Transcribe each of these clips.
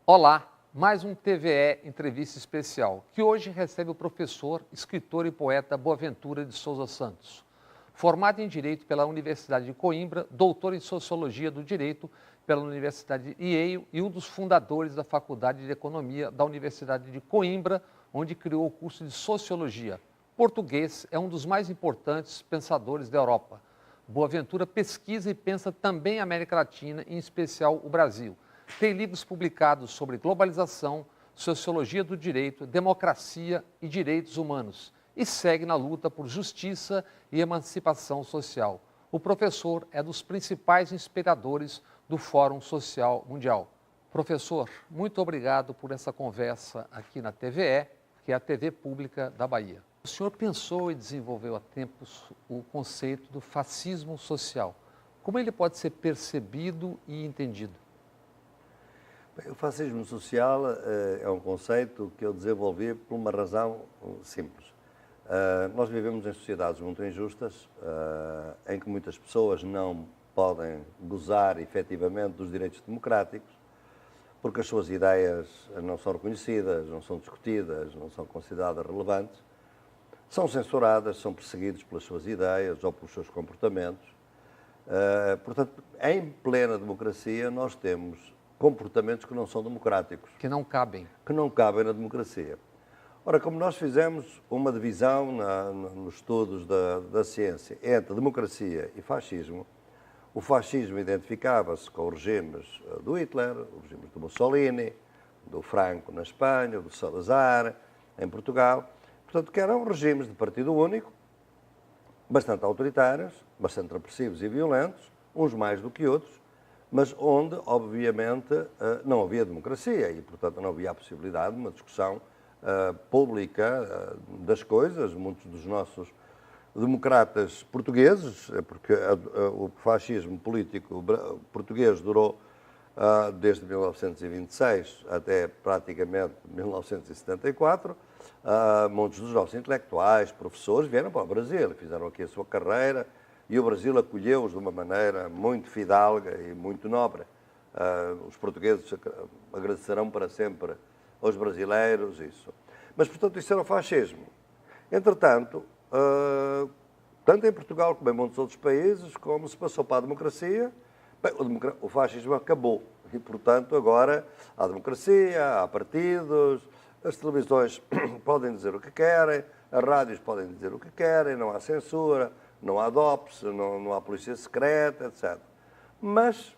Olá, mais um TVE Entrevista Especial, que hoje recebe o professor, escritor e poeta Boaventura de Souza Santos. Formado em Direito pela Universidade de Coimbra, doutor em Sociologia do Direito pela Universidade de Yale e um dos fundadores da Faculdade de Economia da Universidade de Coimbra, onde criou o curso de Sociologia. Português, é um dos mais importantes pensadores da Europa. Boaventura pesquisa e pensa também a América Latina, em especial o Brasil. Tem livros publicados sobre globalização, sociologia do direito, democracia e direitos humanos e segue na luta por justiça e emancipação social. O professor é dos principais inspiradores do Fórum Social Mundial. Professor, muito obrigado por essa conversa aqui na TVE, que é a TV pública da Bahia. O senhor pensou e desenvolveu há tempos o conceito do fascismo social. Como ele pode ser percebido e entendido? O fascismo social é um conceito que eu desenvolvi por uma razão simples. Nós vivemos em sociedades muito injustas, em que muitas pessoas não podem gozar efetivamente dos direitos democráticos, porque as suas ideias não são reconhecidas, não são discutidas, não são consideradas relevantes, são censuradas, são perseguidos pelas suas ideias ou pelos seus comportamentos. Portanto, em plena democracia, nós temos comportamentos que não são democráticos. Que não cabem. Que não cabem na democracia. Ora, como nós fizemos uma divisão nos estudos da ciência entre democracia e fascismo, o fascismo identificava-se com os regimes do Hitler, os regimes do Mussolini, do Franco na Espanha, do Salazar em Portugal, portanto, que eram regimes de partido único, bastante autoritários, bastante repressivos e violentos, uns mais do que outros, mas onde, obviamente, não havia democracia e, portanto, não havia a possibilidade de uma discussão pública das coisas. Muitos dos nossos democratas portugueses, porque o fascismo político português durou desde 1926 até praticamente 1974, muitos dos nossos intelectuais, professores, vieram para o Brasil, fizeram aqui a sua carreira, e o Brasil acolheu-os de uma maneira muito fidalga e muito nobre. Os portugueses agradecerão para sempre aos brasileiros isso. Mas, portanto, isso era o fascismo. Entretanto, tanto em Portugal como em muitos outros países, como se passou para a democracia, bem, o fascismo acabou. E, portanto, agora há democracia, há partidos, as televisões podem dizer o que querem, as rádios podem dizer o que querem, não há censura, não há DOPS, não há polícia secreta, etc. Mas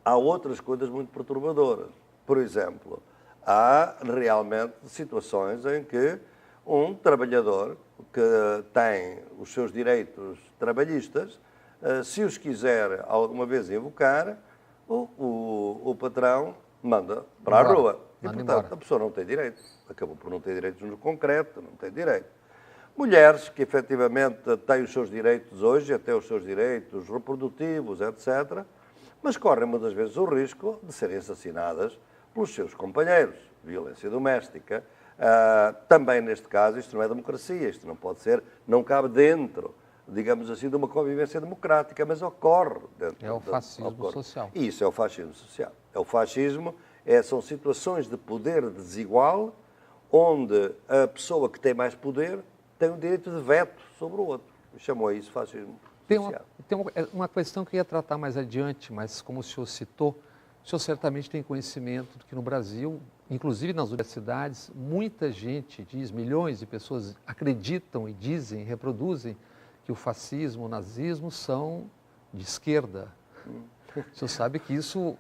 há outras coisas muito perturbadoras. Por exemplo, há realmente situações em que um trabalhador que tem os seus direitos trabalhistas, se os quiser alguma vez invocar, o patrão manda para a rua. E, portanto, a pessoa não tem direitos. Acabou por não ter direitos no concreto, não tem direito. Mulheres que efetivamente têm os seus direitos hoje, até os seus direitos reprodutivos, etc., mas correm muitas vezes o risco de serem assassinadas pelos seus companheiros. Violência doméstica. Também neste caso, isto não é democracia, isto não pode ser, não cabe dentro, digamos assim, de uma convivência democrática, mas ocorre dentro. É o fascismo social. E isso é o fascismo social. É o fascismo, são situações de poder desigual, onde a pessoa que tem mais poder tem o direito de veto sobre o outro. Chamou isso fascismo social. Tem uma questão que eu ia tratar mais adiante, mas como o senhor citou, o senhor certamente tem conhecimento de que no Brasil, inclusive nas universidades, muita gente diz, milhões de pessoas acreditam e dizem, reproduzem, que o fascismo, o nazismo são de esquerda. O senhor sabe que isso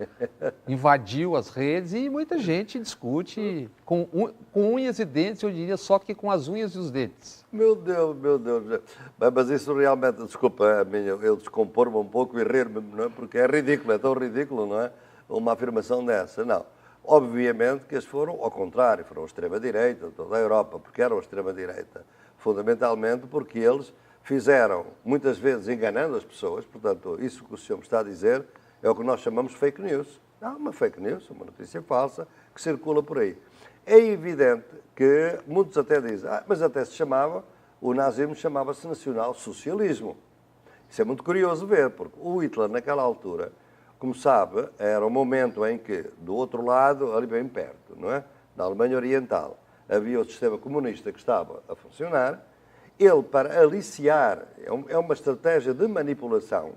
invadiu as redes e muita gente discute com unhas e dentes, eu diria só que com as unhas e os dentes. Meu Deus, meu Deus. Mas isso realmente, desculpa, eu descompor-me um pouco e rir-me, não é? Porque é ridículo, é tão ridículo, não é? Uma afirmação dessa. Não. Obviamente que eles foram, ao contrário, foram a extrema-direita, toda a Europa, porque eram a extrema-direita. Fundamentalmente porque eles fizeram, muitas vezes enganando as pessoas, portanto, isso que o senhor me está a dizer é o que nós chamamos fake news. Há uma fake news, uma notícia falsa, que circula por aí. É evidente que muitos até dizem, mas até se chamava, o nazismo chamava-se nacional-socialismo. Isso é muito curioso ver, porque o Hitler, naquela altura, Como sabe, era um momento em que, do outro lado, ali bem perto, não é? Na Alemanha Oriental, havia o sistema comunista que estava a funcionar. Ele, para aliciar, é uma estratégia de manipulação,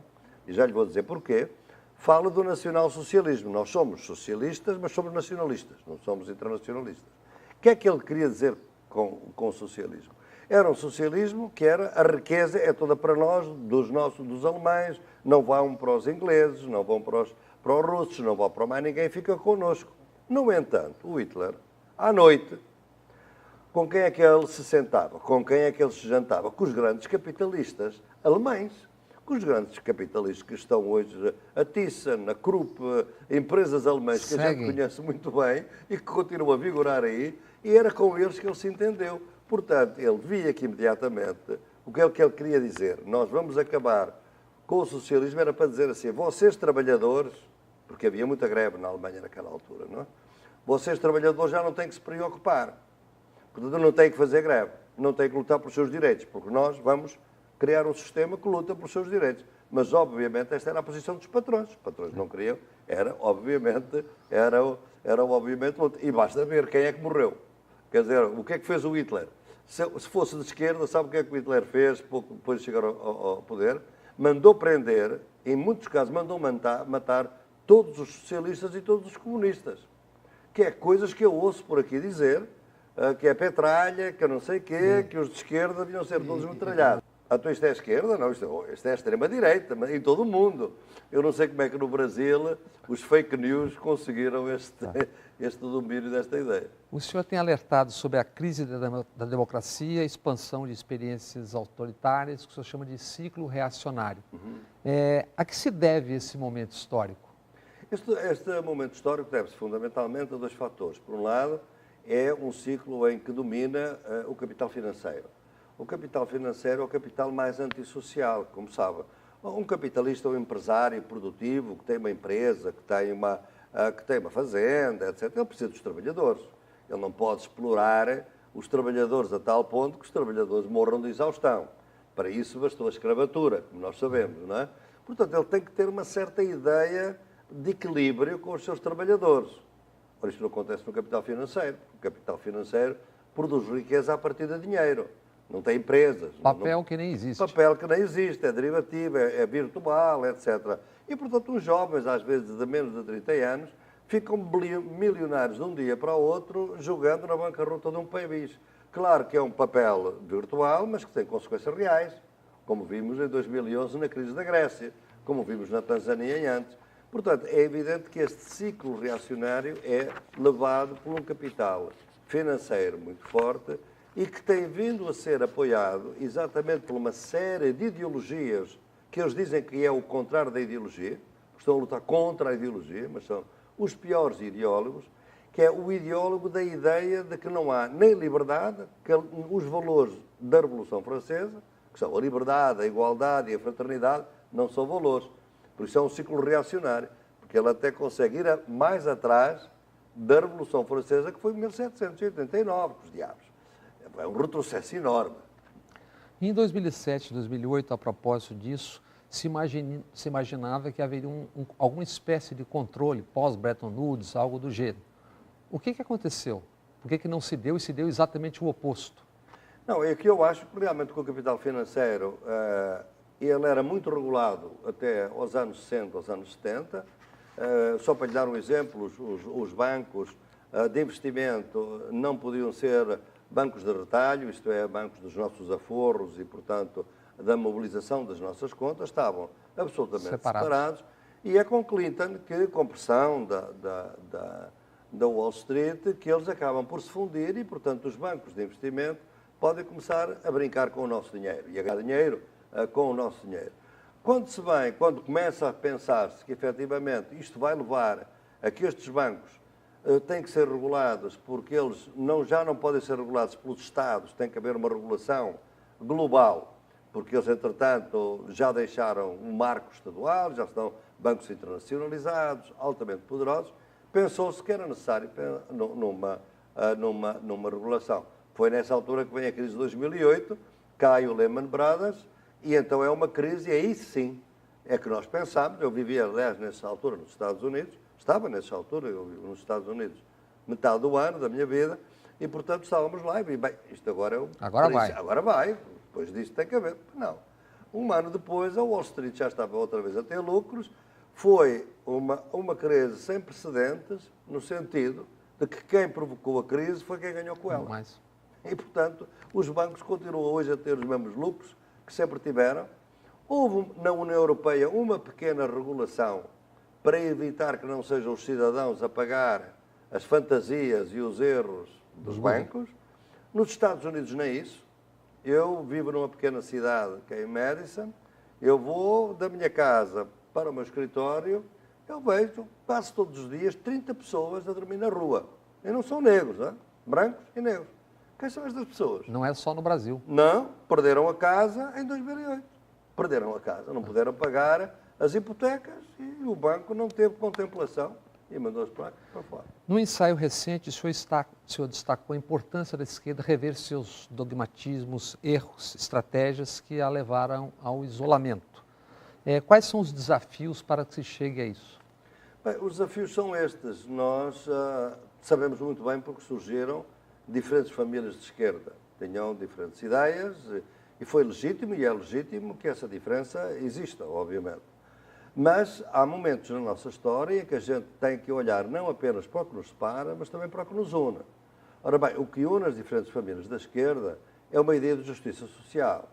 e já lhe vou dizer porquê, fala do nacionalsocialismo. Nós somos socialistas, mas somos nacionalistas, não somos internacionalistas. O que é que ele queria dizer com o socialismo? Era um socialismo que era a riqueza é toda para nós, dos alemães, não vão para os ingleses, não vão para os russos, não vão para mais ninguém, fica connosco. No entanto, o Hitler, à noite, com quem é que ele se sentava? Com quem é que ele se jantava? Com os grandes capitalistas alemães. Com os grandes capitalistas que estão hoje, a Thyssen, a Krupp, empresas alemãs que a gente conhece muito bem e que continuam a vigorar aí, e era com eles que ele se entendeu. Portanto, ele via que imediatamente o que ele queria dizer, nós vamos acabar com o socialismo, era para dizer assim, vocês trabalhadores, porque havia muita greve na Alemanha naquela altura, não é? Vocês trabalhadores já não têm que se preocupar, portanto não têm que fazer greve, não têm que lutar pelos seus direitos, porque nós vamos criar um sistema que luta pelos seus direitos. Mas, obviamente, esta era a posição dos patrões. Os patrões não queriam, era obviamente luta. E basta ver quem é que morreu. Quer dizer, o que é que fez o Hitler? Se fosse de esquerda, sabe o que é que o Hitler fez pouco depois de chegar ao poder? Mandou prender, em muitos casos mandou matar todos os socialistas e todos os comunistas. Que é coisas que eu ouço por aqui dizer, que é petralha, que eu não sei o quê, que os de esquerda deviam ser todos metralhados. Então isto é esquerda? Não, isto é extrema-direita, em todo o mundo. Eu não sei como é que no Brasil os fake news conseguiram este domínio desta ideia. O senhor tem alertado sobre a crise da democracia, a expansão de experiências autoritárias, que o senhor chama de ciclo reacionário. A que se deve esse momento histórico? Este momento histórico deve-se fundamentalmente a dois fatores. Por um lado, é um ciclo em que domina o capital financeiro. O capital financeiro é o capital mais antissocial, como sabe. Um capitalista ou um empresário produtivo que tem uma empresa, que tem uma fazenda, etc., ele precisa dos trabalhadores. Ele não pode explorar os trabalhadores a tal ponto que os trabalhadores morram de exaustão. Para isso bastou a escravatura, como nós sabemos, não é? Portanto, ele tem que ter uma certa ideia de equilíbrio com os seus trabalhadores. Ora, isto não acontece no capital financeiro. O capital financeiro produz riqueza a partir de dinheiro. Não tem empresas. Papel que nem existe. Papel que nem existe, é derivativo, é virtual, etc. E, portanto, os jovens, às vezes de menos de 30 anos, ficam milionários de um dia para o outro jogando na bancarrota de um país. Claro que é um papel virtual, mas que tem consequências reais, como vimos em 2011 na crise da Grécia, como vimos na Tanzânia em antes. Portanto, é evidente que este ciclo reacionário é levado por um capital financeiro muito forte e que tem vindo a ser apoiado exatamente por uma série de ideologias que eles dizem que é o contrário da ideologia, estão a lutar contra a ideologia, mas são os piores ideólogos, que é o ideólogo da ideia de que não há nem liberdade, que os valores da Revolução Francesa, que são a liberdade, a igualdade e a fraternidade, não são valores. Por isso é um ciclo reacionário, porque ele até consegue ir mais atrás da Revolução Francesa, que foi em 1789, com os diabos. É um retrocesso enorme. Em 2007, 2008, a propósito disso, se imaginava que haveria alguma espécie de controle pós-Bretton Woods, algo do gênero. O que aconteceu? Por que não se deu e se deu exatamente o oposto? Não, é que eu acho que realmente com o capital financeiro ele era muito regulado até aos anos 60, aos anos 70. Só para lhe dar um exemplo, os bancos de investimento não podiam ser bancos de retalho, isto é, bancos dos nossos aforros e, portanto, da mobilização das nossas contas, estavam absolutamente separados. E é com Clinton que, com pressão da Wall Street, que eles acabam por se fundir e, portanto, os bancos de investimento podem começar a brincar com o nosso dinheiro e a ganhar dinheiro com o nosso dinheiro. Quando começa a pensar-se que, efetivamente, isto vai levar a que estes bancos têm que ser regulados, porque eles já não podem ser regulados pelos Estados, tem que haver uma regulação global, porque eles, entretanto, já deixaram um marco estadual, já estão bancos internacionalizados, altamente poderosos, pensou-se que era necessário numa regulação. Foi nessa altura que vem a crise de 2008, cai o Lehman Brothers, e então é uma crise, e aí sim, é que nós pensámos, eu vivia, aliás, nessa altura nos Estados Unidos, estava nessa altura, eu vivo nos Estados Unidos, metade do ano da minha vida, e, portanto, estávamos lá e vi, bem, isto agora é o... Agora vai. Agora vai, depois disto tem que haver. Não. Um ano depois, a Wall Street já estava outra vez a ter lucros, foi uma crise sem precedentes, no sentido de que quem provocou a crise foi quem ganhou com ela. Mas... E, portanto, os bancos continuam hoje a ter os mesmos lucros que sempre tiveram. Houve na União Europeia uma pequena regulação para evitar que não sejam os cidadãos a pagar as fantasias e os erros dos bancos. Nos Estados Unidos nem isso. Eu vivo numa pequena cidade, que é em Madison. Eu vou da minha casa para o meu escritório, eu vejo, passo todos os dias, 30 pessoas a dormir na rua. E não são negros, não é? Brancos e negros. Quem são estas pessoas? Não é só no Brasil. Não, perderam a casa em 2008. Perderam a casa, não puderam pagar as hipotecas e o banco não teve contemplação e mandou-os para fora. No ensaio recente, o senhor destacou a importância da esquerda rever seus dogmatismos, erros, estratégias que a levaram ao isolamento. Quais são os desafios para que se chegue a isso? Bem, os desafios são estes. Nós sabemos muito bem porque surgiram diferentes famílias de esquerda. Tinham diferentes ideias e foi legítimo e é legítimo que essa diferença exista, obviamente. Mas há momentos na nossa história em que a gente tem que olhar não apenas para o que nos separa, mas também para o que nos une. Ora bem, o que une as diferentes famílias da esquerda é uma ideia de justiça social.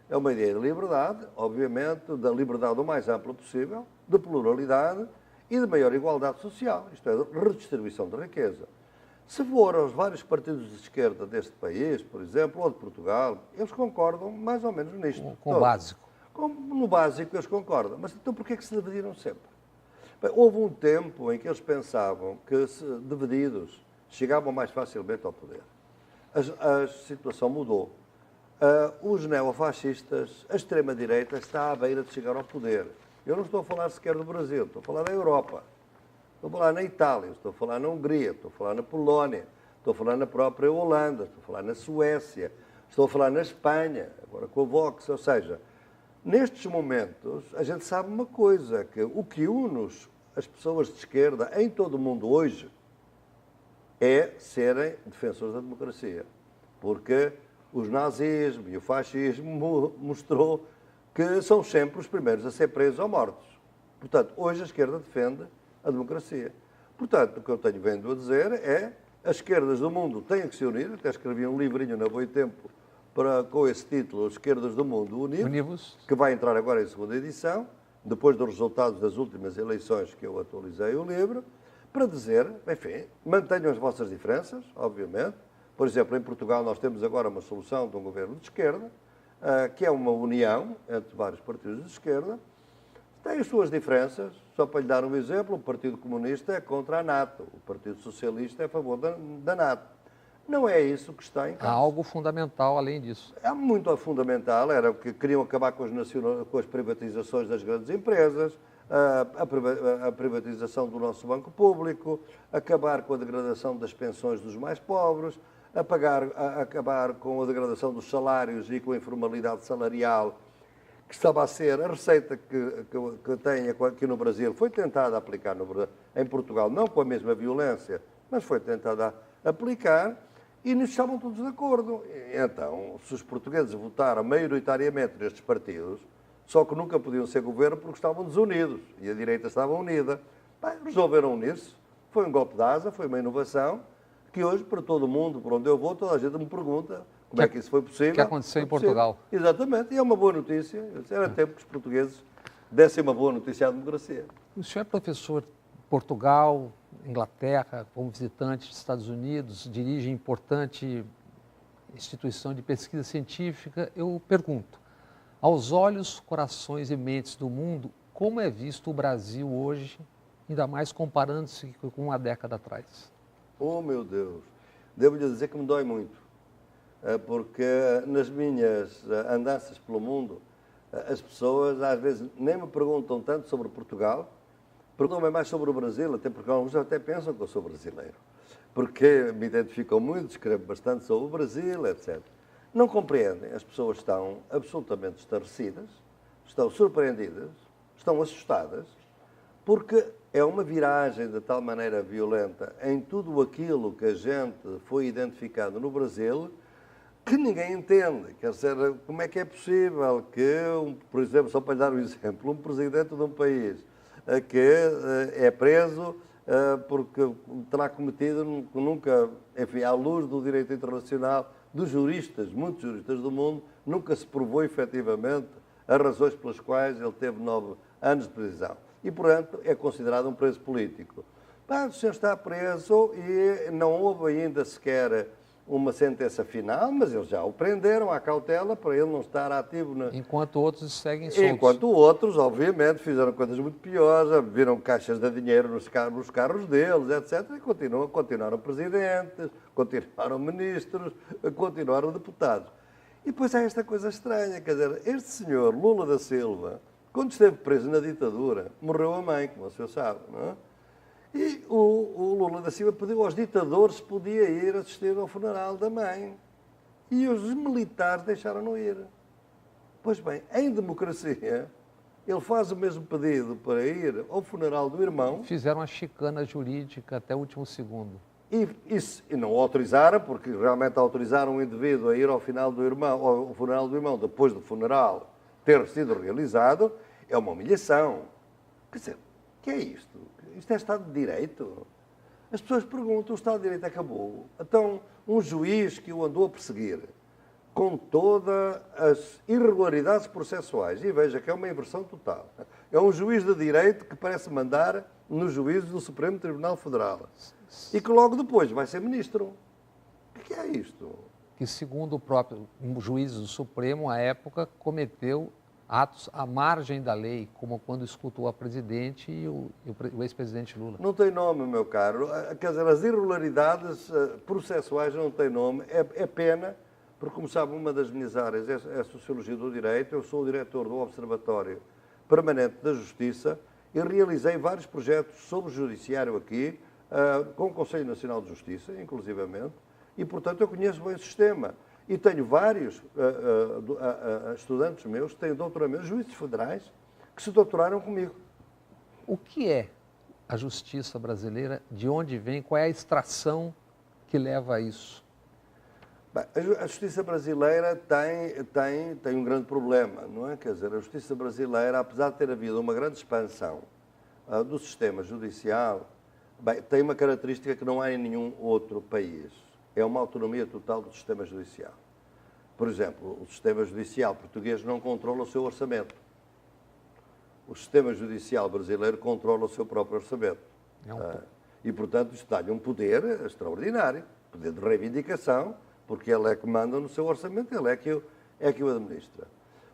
É uma ideia de liberdade, obviamente, da liberdade o mais ampla possível, de pluralidade e de maior igualdade social, isto é, de redistribuição da riqueza. Se for aos vários partidos de esquerda deste país, por exemplo, ou de Portugal, eles concordam mais ou menos nisto. Com o básico. No básico eles concordam. Mas então porquê é que se dividiram sempre? Bem, houve um tempo em que eles pensavam que, divididos, chegavam mais facilmente ao poder. A situação mudou. Os neofascistas, a extrema-direita, está à beira de chegar ao poder. Eu não estou a falar sequer do Brasil, estou a falar da Europa. Estou a falar na Itália, estou a falar na Hungria, estou a falar na Polónia, estou a falar na própria Holanda, estou a falar na Suécia, estou a falar na Espanha, agora com a Vox. Ou seja, nestes momentos, a gente sabe uma coisa, que o que une as pessoas de esquerda em todo o mundo hoje é serem defensores da democracia. Porque o nazismo e o fascismo mostrou que são sempre os primeiros a ser presos ou mortos. Portanto, hoje a esquerda defende a democracia. Portanto, o que eu tenho vindo a dizer é as esquerdas do mundo têm que se unir. Até escrevi um livrinho na Boitempo com esse título, Esquerdas do Mundo Unidos, que vai entrar agora em segunda edição, depois dos resultados das últimas eleições que eu atualizei o livro, para dizer, enfim, mantenham as vossas diferenças, obviamente. Por exemplo, em Portugal nós temos agora uma solução de um governo de esquerda, que é uma união entre vários partidos de esquerda. Tem as suas diferenças. Só para lhe dar um exemplo, o Partido Comunista é contra a NATO, o Partido Socialista é a favor da NATO. Não é isso que está em causa. Há algo fundamental além disso. É muito fundamental, era que queriam acabar com as privatizações das grandes empresas, a privatização do nosso banco público, acabar com a degradação das pensões dos mais pobres, acabar com a degradação dos salários e com a informalidade salarial, que estava a ser a receita que tem aqui no Brasil, foi tentada aplicar em Portugal, não com a mesma violência, mas foi tentada aplicar, e nisso estavam todos de acordo. Então, se os portugueses votaram maioritariamente nestes partidos, só que nunca podiam ser governo porque estavam desunidos, e a direita estava unida, resolveram unir-se. Foi um golpe de asa, foi uma inovação, que hoje, para todo o mundo, por onde eu vou, toda a gente me pergunta como é que isso foi possível. Que aconteceu em Portugal. Exatamente, e é uma boa notícia. Era tempo que os portugueses dessem uma boa notícia à democracia. O senhor é professor de Portugal, Inglaterra, como visitante dos Estados Unidos, dirige importante instituição de pesquisa científica. Eu pergunto, aos olhos, corações e mentes do mundo, como é visto o Brasil hoje, ainda mais comparando-se com uma década atrás? Oh, meu Deus! Devo-lhe dizer que me dói muito. Porque nas minhas andanças pelo mundo, as pessoas às vezes nem me perguntam tanto sobre Portugal, perguntam-me mais sobre o Brasil, até porque alguns até pensam que eu sou brasileiro, porque me identificam muito, escrevo bastante sobre o Brasil, etc. Não compreendem, as pessoas estão absolutamente estarrecidas, estão surpreendidas, estão assustadas, porque é uma viragem de tal maneira violenta em tudo aquilo que a gente foi identificado no Brasil, que ninguém entende. Quer dizer, como é que é possível que, por exemplo, só para lhe dar um exemplo, um presidente de um país que é preso porque terá cometido, nunca, enfim, à luz do direito internacional, dos juristas, muitos juristas do mundo, nunca se provou efetivamente as razões pelas quais ele teve 9 anos de prisão. E, portanto, é considerado um preso político. O senhor está preso e não houve ainda sequer uma sentença final, mas eles já o prenderam à cautela para ele não estar ativo. Enquanto outros seguem soltos. Enquanto outros, obviamente, fizeram coisas muito piores, viram caixas de dinheiro nos carros deles, etc. E continuaram presidentes, continuaram ministros, continuaram deputados. E depois há esta coisa estranha, quer dizer, este senhor Lula da Silva, quando esteve preso na ditadura, morreu a mãe, como o senhor sabe, não é? E o Lula da Silva pediu aos ditadores se podia ir assistir ao funeral da mãe. E os militares deixaram-no ir. Pois bem, em democracia, ele faz o mesmo pedido para ir ao funeral do irmão. Fizeram uma chicana jurídica até o último segundo. E não o autorizaram, porque realmente autorizaram o indivíduo a ir ao funeral do irmão depois do funeral ter sido realizado, é uma humilhação. Quer dizer, o que é isto? Isto é Estado de Direito? As pessoas perguntam, o Estado de Direito acabou. Então, um juiz que o andou a perseguir com todas as irregularidades processuais, e veja que é uma inversão total, é um juiz de direito que parece mandar no juízo do Supremo Tribunal Federal e que logo depois vai ser ministro. O que é isto? Que, segundo o próprio juiz do Supremo, à época, cometeu atos à margem da lei, como quando escutou a presidente e o ex-presidente Lula. Não tem nome, meu caro. Quer dizer, as irregularidades processuais não têm nome. É pena, porque, como sabe, uma das minhas áreas é a Sociologia do Direito. Eu sou o diretor do Observatório Permanente da Justiça e realizei vários projetos sobre o Judiciário aqui, com o Conselho Nacional de Justiça, inclusivamente, e, portanto, eu conheço bem o sistema. E tenho vários estudantes meus que têm doutoramento, juízes federais, que se doutoraram comigo. O que é a justiça brasileira? De onde vem? Qual é a extração que leva a isso? Bem, a justiça brasileira tem um grande problema, não é? Quer dizer, a justiça brasileira, apesar de ter havido uma grande expansão do sistema judicial, bem, tem uma característica que não há em nenhum outro país. É uma autonomia total do sistema judicial. Por exemplo, o sistema judicial português não controla o seu orçamento. O sistema judicial brasileiro controla o seu próprio orçamento. E, portanto, isto dá-lhe um poder extraordinário, poder de reivindicação, porque ele é que manda no seu orçamento, ele é que o administra.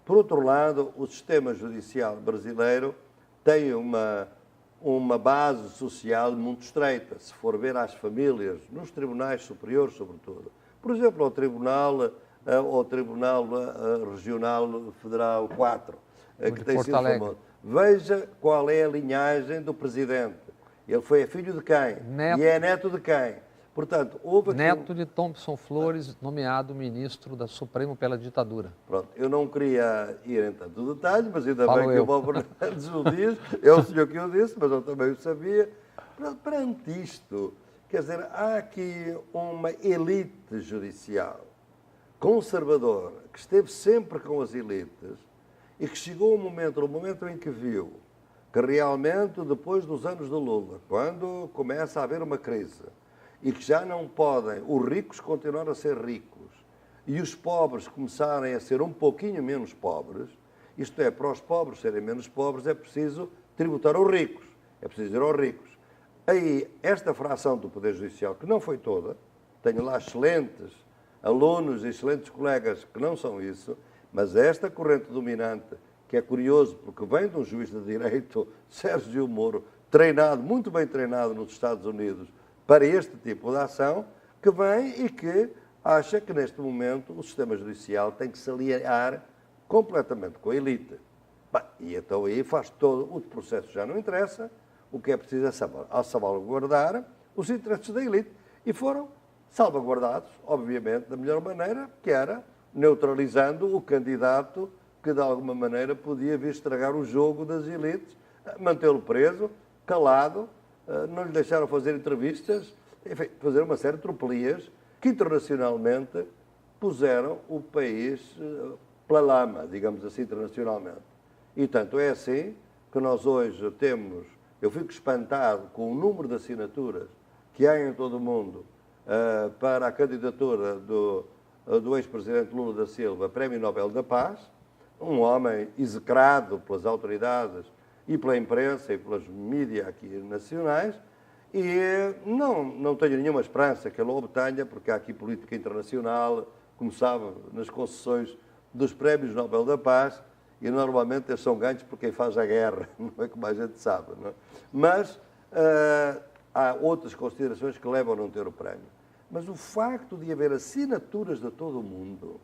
Por outro lado, o sistema judicial brasileiro tem uma base social muito estreita, se for ver às famílias, nos tribunais superiores, sobretudo. Por exemplo, ao Tribunal Regional Federal 4, que tem sido famoso. Veja qual é a linhagem do presidente. Ele foi filho de quem? E é neto de quem? Portanto, houve aqui neto de Thompson Flores, nomeado ministro da Supremo pela ditadura. Pronto, eu não queria ir em tanto detalhe, mas ainda bem que o Paulo Fernandes o diz, é o senhor que o disse, mas eu também o sabia. Perante isto, quer dizer, há aqui uma elite judicial conservadora, que esteve sempre com as elites e que chegou o momento em que viu que realmente, depois dos anos de Lula, quando começa a haver uma crise, e que já não podem, os ricos continuar a ser ricos e os pobres começarem a ser um pouquinho menos pobres, isto é, para os pobres serem menos pobres é preciso tributar aos ricos, é preciso ir aos ricos. Aí, esta fração do Poder Judicial, que não foi toda, tenho lá excelentes alunos e excelentes colegas que não são isso, mas esta corrente dominante, que é curioso, porque vem de um juiz de direito, Sérgio Moro, muito bem treinado nos Estados Unidos, para este tipo de ação, que vem e que acha que, neste momento, o sistema judicial tem que se aliar completamente com a elite. Bem, e então aí faz todo o processo, já não interessa, o que é preciso é salvaguardar os interesses da elite. E foram salvaguardados, obviamente, da melhor maneira, que era neutralizando o candidato que de alguma maneira podia vir estragar o jogo das elites, mantê-lo preso, calado, não lhe deixaram fazer entrevistas, enfim, fazer uma série de tropelias que internacionalmente puseram o país pela lama, digamos assim, internacionalmente. E tanto é assim que nós hoje temos, eu fico espantado com o número de assinaturas que há em todo o mundo para a candidatura do ex-presidente Lula da Silva, Prémio Nobel da Paz, um homem execrado pelas autoridades e pela imprensa e pelas mídias aqui nacionais, e não tenho nenhuma esperança que ele o obtenha, porque há aqui política internacional, como sabe, nas concessões dos Prémios Nobel da Paz, e normalmente eles são ganhos por quem faz a guerra, não é como a gente sabe. Não é? Mas há outras considerações que levam a não ter o prémio. Mas o facto de haver assinaturas de todo o mundo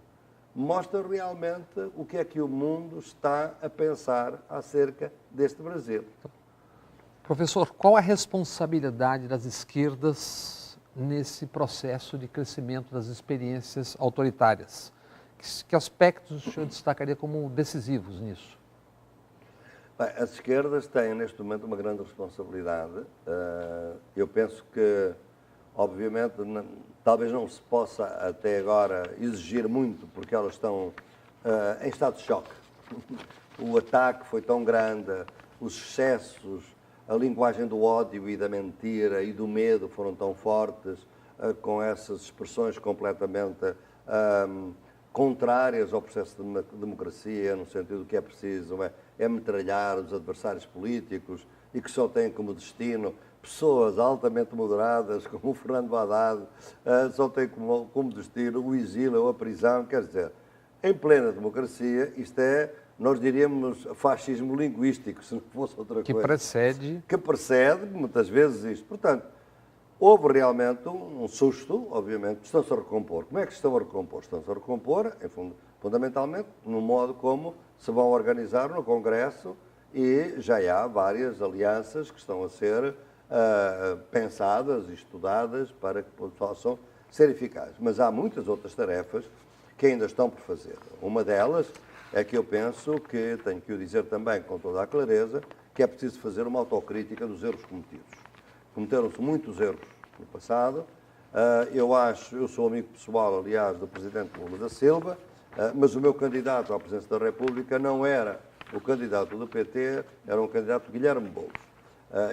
mostra realmente o que é que o mundo está a pensar acerca deste Brasil. Professor, qual a responsabilidade das esquerdas nesse processo de crescimento das experiências autoritárias? Que aspectos o senhor destacaria como decisivos nisso? Bem, as esquerdas têm neste momento uma grande responsabilidade. Eu penso que, obviamente, talvez não se possa até agora exigir muito, porque elas estão em estado de choque. O ataque foi tão grande, os excessos, a linguagem do ódio e da mentira e do medo foram tão fortes, com essas expressões completamente contrárias ao processo de democracia, no sentido que é preciso é metralhar os adversários políticos e que só têm como destino pessoas altamente moderadas, como o Fernando Haddad, só têm como destino o exílio ou a prisão. Quer dizer, em plena democracia, isto é, nós diríamos, fascismo linguístico, se não fosse outra coisa. Que precede, muitas vezes, isto. Portanto, houve realmente um susto, obviamente, estão-se a recompor. Como é que estão a recompor? Estão-se a recompor, fundamentalmente, no modo como se vão organizar no Congresso, e já há várias alianças que estão a ser pensadas e estudadas para que possam ser eficazes. Mas há muitas outras tarefas que ainda estão por fazer. Uma delas é que eu penso que, tenho que o dizer também com toda a clareza, que é preciso fazer uma autocrítica dos erros cometidos. Cometeram-se muitos erros no passado. Eu sou amigo pessoal, aliás, do Presidente Lula da Silva, mas o meu candidato à presidência da República não era o candidato do PT, era um candidato Guilherme Boulos.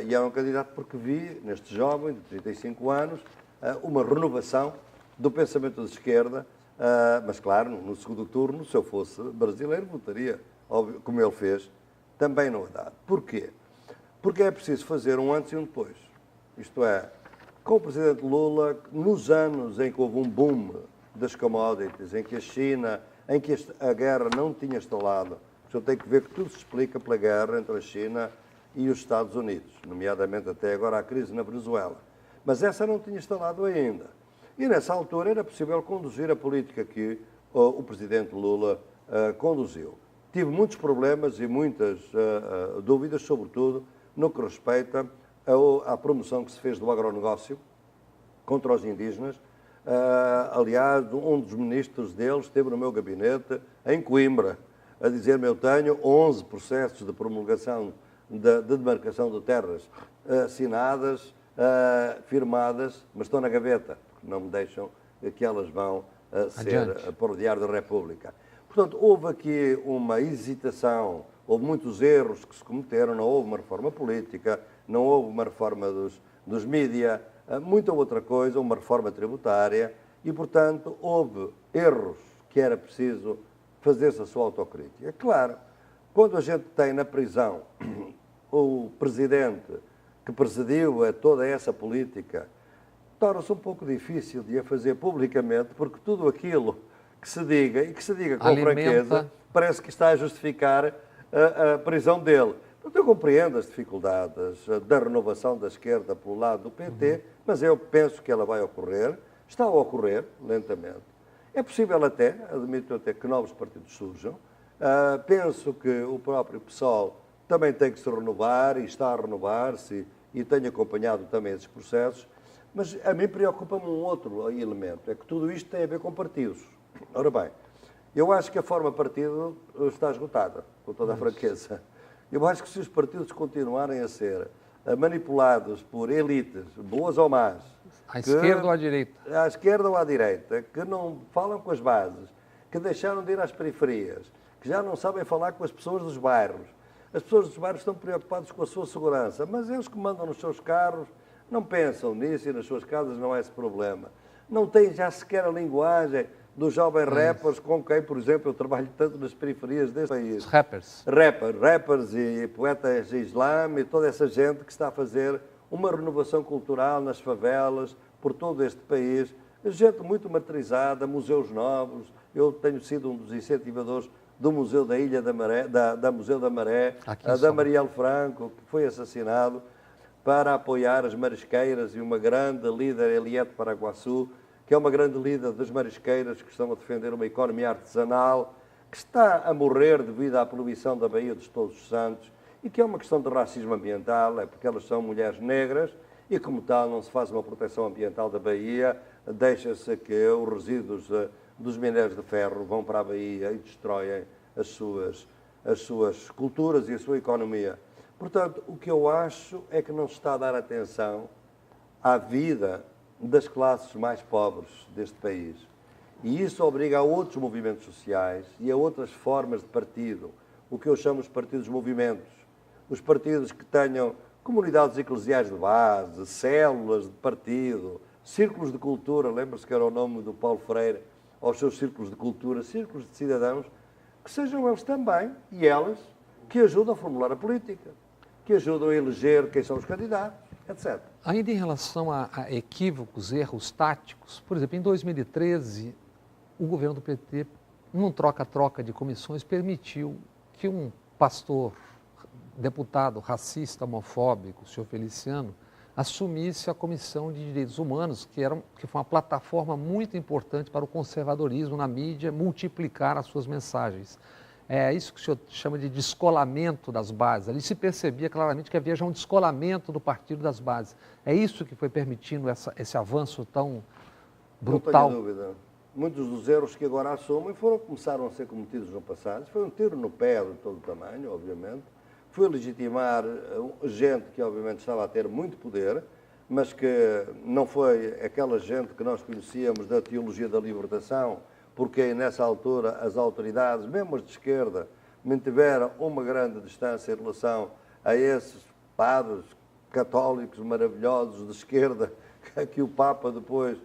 E era um candidato porque vi, neste jovem de 35 anos, uma renovação do pensamento de esquerda, mas claro, no segundo turno, se eu fosse brasileiro, votaria, óbvio, como ele fez, também no Haddad. Porquê? Porque é preciso fazer um antes e um depois. Isto é, com o Presidente Lula, nos anos em que houve um boom das commodities, em que a China, em que a guerra não tinha instalado, só tem que ver que tudo se explica pela guerra entre a China e os Estados Unidos, nomeadamente até agora a crise na Venezuela. Mas essa não tinha instalado ainda. E nessa altura era possível conduzir a política que o Presidente Lula conduziu. Tive muitos problemas e muitas dúvidas, sobretudo no que respeita à promoção que se fez do agronegócio contra os indígenas. Aliás, um dos ministros deles esteve no meu gabinete em Coimbra a dizer-me: eu tenho 11 processos de promulgação de demarcação de terras assinadas, firmadas, mas estão na gaveta, porque não me deixam que elas vão ser para o Diário da República. Portanto, houve aqui uma hesitação, houve muitos erros que se cometeram, não houve uma reforma política, não houve uma reforma dos mídia, muita outra coisa, uma reforma tributária, e, portanto, houve erros que era preciso fazer-se a sua autocrítica. Claro, quando a gente tem na prisão o presidente que presidiu a toda essa política, torna-se um pouco difícil de a fazer publicamente, porque tudo aquilo que se diga, e que se diga com franqueza, parece que está a justificar a prisão dele. Portanto, eu compreendo as dificuldades da renovação da esquerda pelo lado do PT, mas eu penso que ela vai ocorrer, está a ocorrer lentamente. É possível até, admito até, que novos partidos surjam. Penso que o próprio PSOL também tem que se renovar e está a renovar-se e tenho acompanhado também esses processos, mas a mim preocupa-me um outro elemento, é que tudo isto tem a ver com partidos. Ora bem, Eu acho que a forma partido está esgotada, com toda a franqueza. Eu acho que se os partidos continuarem a ser manipulados por elites, boas ou más, à esquerda ou à direita, à esquerda ou à direita, que não falam com as bases, que deixaram de ir às periferias, que já não sabem falar com as pessoas dos bairros. As pessoas dos bairros estão preocupadas com a sua segurança, mas eles que mandam nos seus carros não pensam nisso e nas suas casas não é esse problema. Não têm já sequer a linguagem dos jovens rappers com quem, por exemplo, eu trabalho tanto nas periferias deste país. os rappers. Rappers e poetas islã e toda essa gente que está a fazer uma renovação cultural nas favelas, por todo este país. Gente muito materializada, museus novos. Eu tenho sido um dos incentivadores do Museu da Ilha da Maré, da Museu da Maré, da Marielle Franco, que foi assassinado, para apoiar as marisqueiras e uma grande líder, Eliette Paraguaçu, que é uma grande líder das marisqueiras que estão a defender uma economia artesanal, que está a morrer devido à poluição da Baía dos Todos os Santos e que é uma questão de racismo ambiental, é porque elas são mulheres negras e, como tal, não se faz uma proteção ambiental da Baía, deixa-se que os resíduos dos minérios de ferro vão para a Baía e destroem as suas culturas e a sua economia. Portanto, o que eu acho é que não se está a dar atenção à vida das classes mais pobres deste país. E isso obriga a outros movimentos sociais e a outras formas de partido, o que eu chamo os partidos-movimentos. Os partidos que tenham comunidades eclesiais de base, células de partido, círculos de cultura, lembra-se que era o nome do Paulo Freire, aos seus círculos de cultura, círculos de cidadãos, que sejam eles também, e elas, que ajudam a formular a política, que ajudam a eleger quem são os candidatos, etc. Ainda em relação a equívocos, erros táticos, por exemplo, em 2013, o governo do PT, num troca-troca de comissões, permitiu que um pastor, deputado racista, homofóbico, o senhor Feliciano, assumisse a Comissão de Direitos Humanos, que foi uma plataforma muito importante para o conservadorismo na mídia multiplicar as suas mensagens. É isso que o senhor chama de descolamento das bases. Ali se percebia claramente que havia já um descolamento do partido das bases. É isso que foi permitindo esse avanço tão brutal? Não tenho dúvida. Muitos dos erros que agora assumem começaram a ser cometidos no passado. Foi um tiro no pé de todo o tamanho, obviamente. Foi legitimar gente que, obviamente, estava a ter muito poder, mas que não foi aquela gente que nós conhecíamos da teologia da libertação, porque nessa altura as autoridades, mesmo as de esquerda, mantiveram uma grande distância em relação a esses padres católicos maravilhosos de esquerda que o Papa depois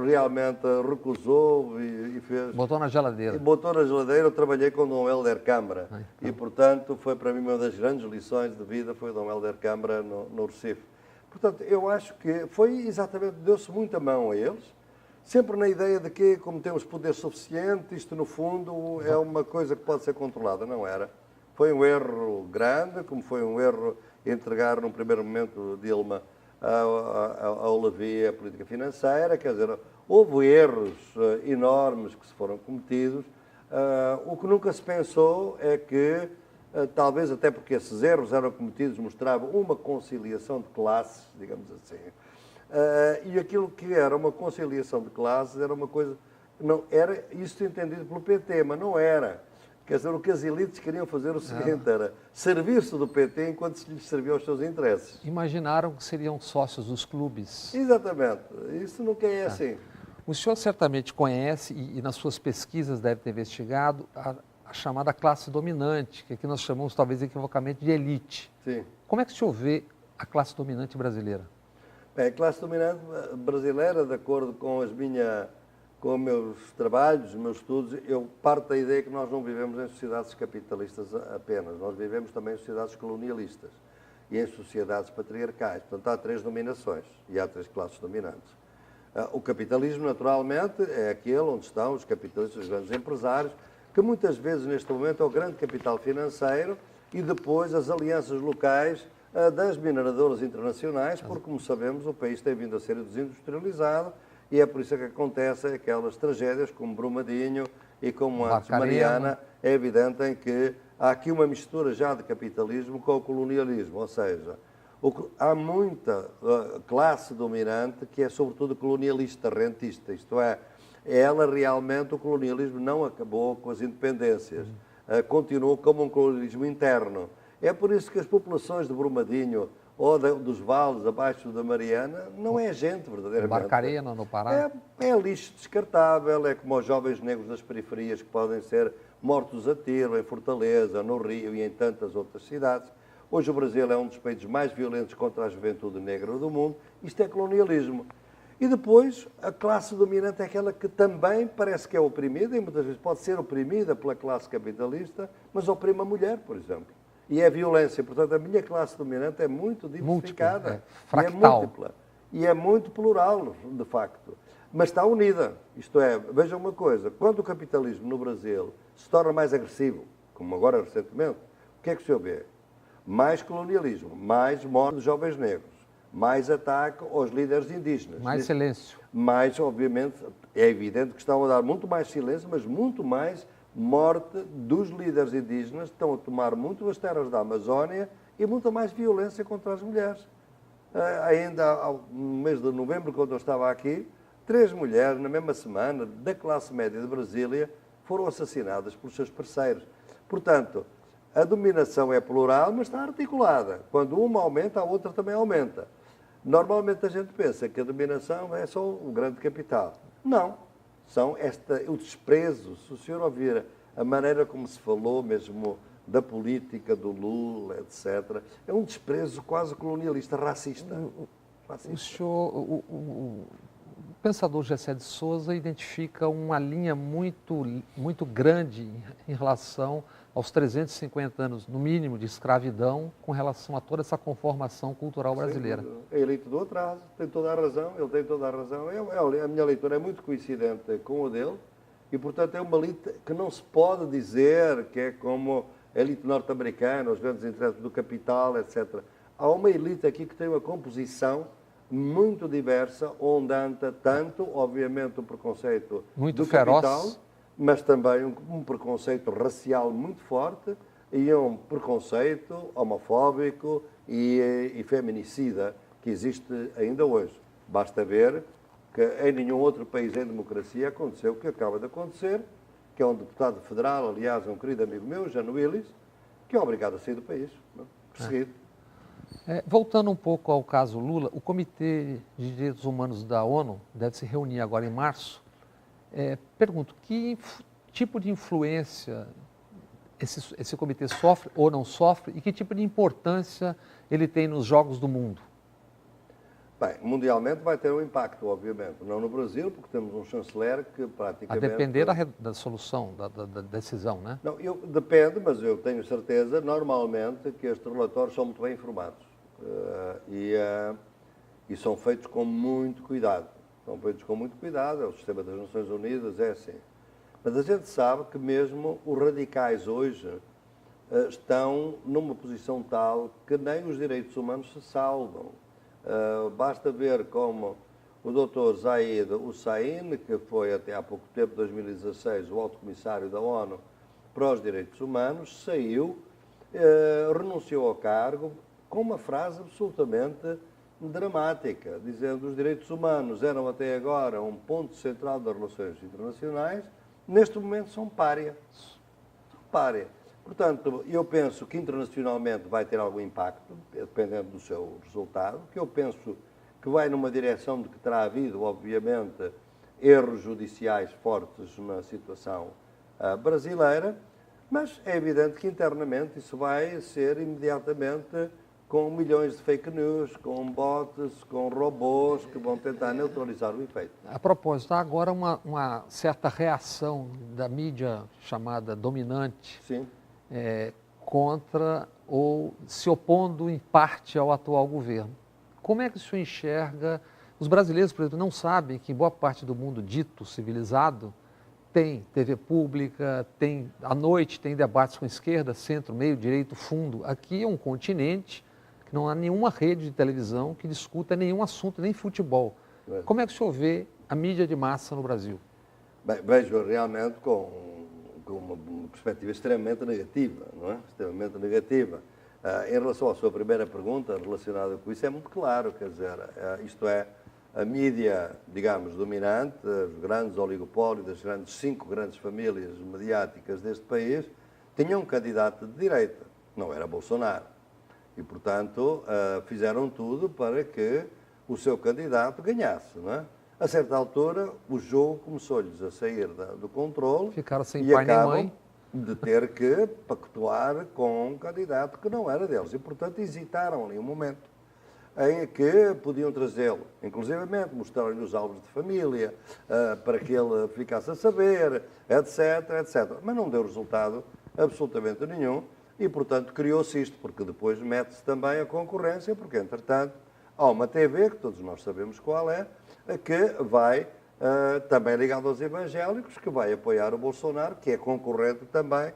realmente recusou e fez... Botou na geladeira. Botou na geladeira. Eu trabalhei com Dom Helder Câmara e, portanto, foi para mim uma das grandes lições de vida, foi Dom Helder Câmara no Recife. Portanto, eu acho que foi exatamente, deu-se muita mão a eles, sempre na ideia de que, como temos poder suficiente, isto no fundo é uma coisa que pode ser controlada. Não era. Foi um erro grande, como foi um erro entregar num primeiro momento Dilma ao Levi a política financeira, quer dizer, houve erros enormes que se foram cometidos. O que nunca se pensou é que, talvez até porque esses erros eram cometidos, mostravam uma conciliação de classes, digamos assim, e aquilo que era uma conciliação de classes era uma coisa, não era isso entendido pelo PT, mas não era. Quer dizer, o que as elites queriam fazer o seguinte, era servir-se do PT enquanto se lhes servia aos seus interesses. Imaginaram que seriam sócios dos clubes. Exatamente. Isso nunca é assim. O senhor certamente conhece e nas suas pesquisas deve ter investigado a chamada classe dominante, que aqui nós chamamos talvez equivocamente de elite. Sim. Como é que o senhor vê a classe dominante brasileira? Bem, a classe dominante brasileira, de acordo com os meus trabalhos, os meus estudos, eu parto da ideia que nós não vivemos em sociedades capitalistas apenas, nós vivemos também em sociedades colonialistas e em sociedades patriarcais. Portanto, há três dominações e há três classes dominantes. O capitalismo, naturalmente, é aquele onde estão os capitalistas, os grandes empresários, que muitas vezes, neste momento, é o grande capital financeiro e depois as alianças locais das mineradoras internacionais, porque, como sabemos, o país tem vindo a ser desindustrializado. E é por isso que acontecem aquelas tragédias como Brumadinho e como antes Mariana. É evidente em que há aqui uma mistura já de capitalismo com o colonialismo, ou seja, há muita classe dominante que é sobretudo colonialista, rentista, isto é, ela realmente, o colonialismo não acabou com as independências, continuou como um colonialismo interno. É por isso que as populações de Brumadinho ou dos vales abaixo da Mariana não é gente, verdadeiramente. Barcarena, no Pará. É lixo descartável, é como os jovens negros das periferias que podem ser mortos a tiro em Fortaleza, no Rio e em tantas outras cidades. Hoje o Brasil é um dos países mais violentos contra a juventude negra do mundo. Isto é colonialismo. E depois, a classe dominante é aquela que também parece que é oprimida, e muitas vezes pode ser oprimida pela classe capitalista, mas oprime a mulher, por exemplo. E é violência. Portanto, a minha classe dominante é muito diversificada, fractal. é múltipla, e é muito plural, de facto. Mas está unida. Isto é, vejam uma coisa, quando o capitalismo no Brasil se torna mais agressivo, como agora recentemente, o que é que se vê? Mais colonialismo, mais morte de jovens negros, mais ataque aos líderes indígenas. Mais silêncio. Mais, obviamente, é evidente que estão a dar muito mais silêncio, mas muito mais morte dos líderes indígenas, estão a tomar muito as terras da Amazónia e muita mais violência contra as mulheres. Ainda no mês de novembro, quando eu estava aqui, 3 mulheres, na mesma semana, da classe média de Brasília, foram assassinadas pelos seus parceiros. Portanto, a dominação é plural, mas está articulada. Quando uma aumenta, a outra também aumenta. Normalmente a gente pensa que a dominação é só o grande capital. Não. São o desprezo. Se o senhor ouvir a maneira como se falou mesmo da política, do Lula, etc., é um desprezo quase colonialista, racista. O senhor, o pensador Gessé de Souza identifica uma linha muito grande em relação aos 350 anos, no mínimo, de escravidão, com relação a toda essa conformação cultural brasileira. A elite do atraso, tem toda a razão, ele tem toda a razão. A minha leitura é muito coincidente com a dele e, portanto, é uma elite que não se pode dizer que é como a elite norte-americana, os grandes interesses do capital, etc. Há uma elite aqui que tem uma composição muito diversa, onde anda tanto, obviamente, o preconceito muito do feroz. capital, mas também um preconceito racial muito forte e um preconceito homofóbico e feminicida que existe ainda hoje. Basta ver que em nenhum outro país em democracia aconteceu o que acaba de acontecer, que é um deputado federal, aliás, um querido amigo meu, Jano Willis, que é obrigado a sair do país, perseguido. Voltando um pouco ao caso Lula, o Comitê de Direitos Humanos da ONU deve se reunir agora em março. Pergunto, que tipo de influência esse comitê sofre ou não sofre e que tipo de importância ele tem nos Jogos do Mundo? Bem, mundialmente vai ter um impacto, obviamente. Não no Brasil, porque temos um chanceler que praticamente... A depender da solução, da decisão, né? Não, depende, mas eu tenho certeza, normalmente, que estes relatórios são muito bem informados e são feitos com muito cuidado. São feitos com muito cuidado, é o sistema das Nações Unidas, é assim. Mas a gente sabe que mesmo os radicais hoje estão numa posição tal que nem os direitos humanos se salvam. Basta ver como o Dr. Zeid Hussein, que foi até há pouco tempo, 2016, o alto comissário da ONU para os Direitos Humanos, saiu, renunciou ao cargo com uma frase absolutamente dramática, dizendo que os direitos humanos eram até agora um ponto central das relações internacionais, neste momento são pária. São pária. Portanto, eu penso que internacionalmente vai ter algum impacto, dependendo do seu resultado, que eu penso que vai numa direção de que terá havido, obviamente, erros judiciais fortes na situação brasileira, mas é evidente que internamente isso vai ser imediatamente com milhões de fake news, com bots, com robôs que vão tentar neutralizar o efeito. A propósito, há agora uma certa reação da mídia chamada dominante contra ou se opondo em parte ao atual governo. Como é que o senhor enxerga? Os brasileiros, por exemplo, não sabem que em boa parte do mundo dito civilizado tem TV pública, à noite tem debates com esquerda, centro, meio, direito, fundo. Aqui é um continente que não há nenhuma rede de televisão que discuta nenhum assunto, nem futebol. Como é que o senhor vê a mídia de massa no Brasil? Bem, vejo realmente com uma perspectiva extremamente negativa, não é? Extremamente negativa. Em relação à sua primeira pergunta relacionada com isso, é muito claro, quer dizer, isto é, a mídia, digamos, dominante, os grandes oligopólios das grandes 5 grandes famílias mediáticas deste país, tinham um candidato de direita, não era Bolsonaro. E, portanto, fizeram tudo para que o seu candidato ganhasse, não é? A certa altura, o jogo começou-lhes a sair do controle. Ficaram sem e pai nem acabam mãe. de ter que pactuar com um candidato que não era deles. E, portanto, hesitaram ali um momento em que podiam trazê-lo, inclusivamente mostraram-lhe os álbuns de família, para que ele ficasse a saber, etc, etc. Mas não deu resultado absolutamente nenhum e, portanto, criou-se isto, porque depois mete-se também a concorrência, porque, entretanto, há uma TV, que todos nós sabemos qual é, que vai, também ligado aos evangélicos, que vai apoiar o Bolsonaro, que é concorrente também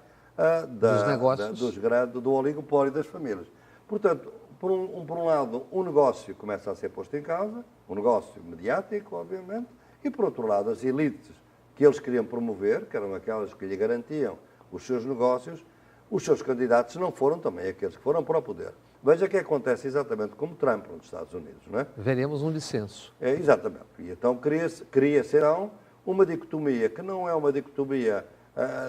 dos negócios, do oligopólio das famílias. Portanto, por um lado, o negócio começa a ser posto em causa, um negócio mediático, obviamente, e, por outro lado, as elites que eles queriam promover, que eram aquelas que lhe garantiam os seus negócios, os seus candidatos não foram também aqueles que foram para o poder. Veja que acontece exatamente como Trump nos Estados Unidos, não é? Veremos um dissenso. Exatamente. E então cria-se então uma dicotomia, que não é uma dicotomia,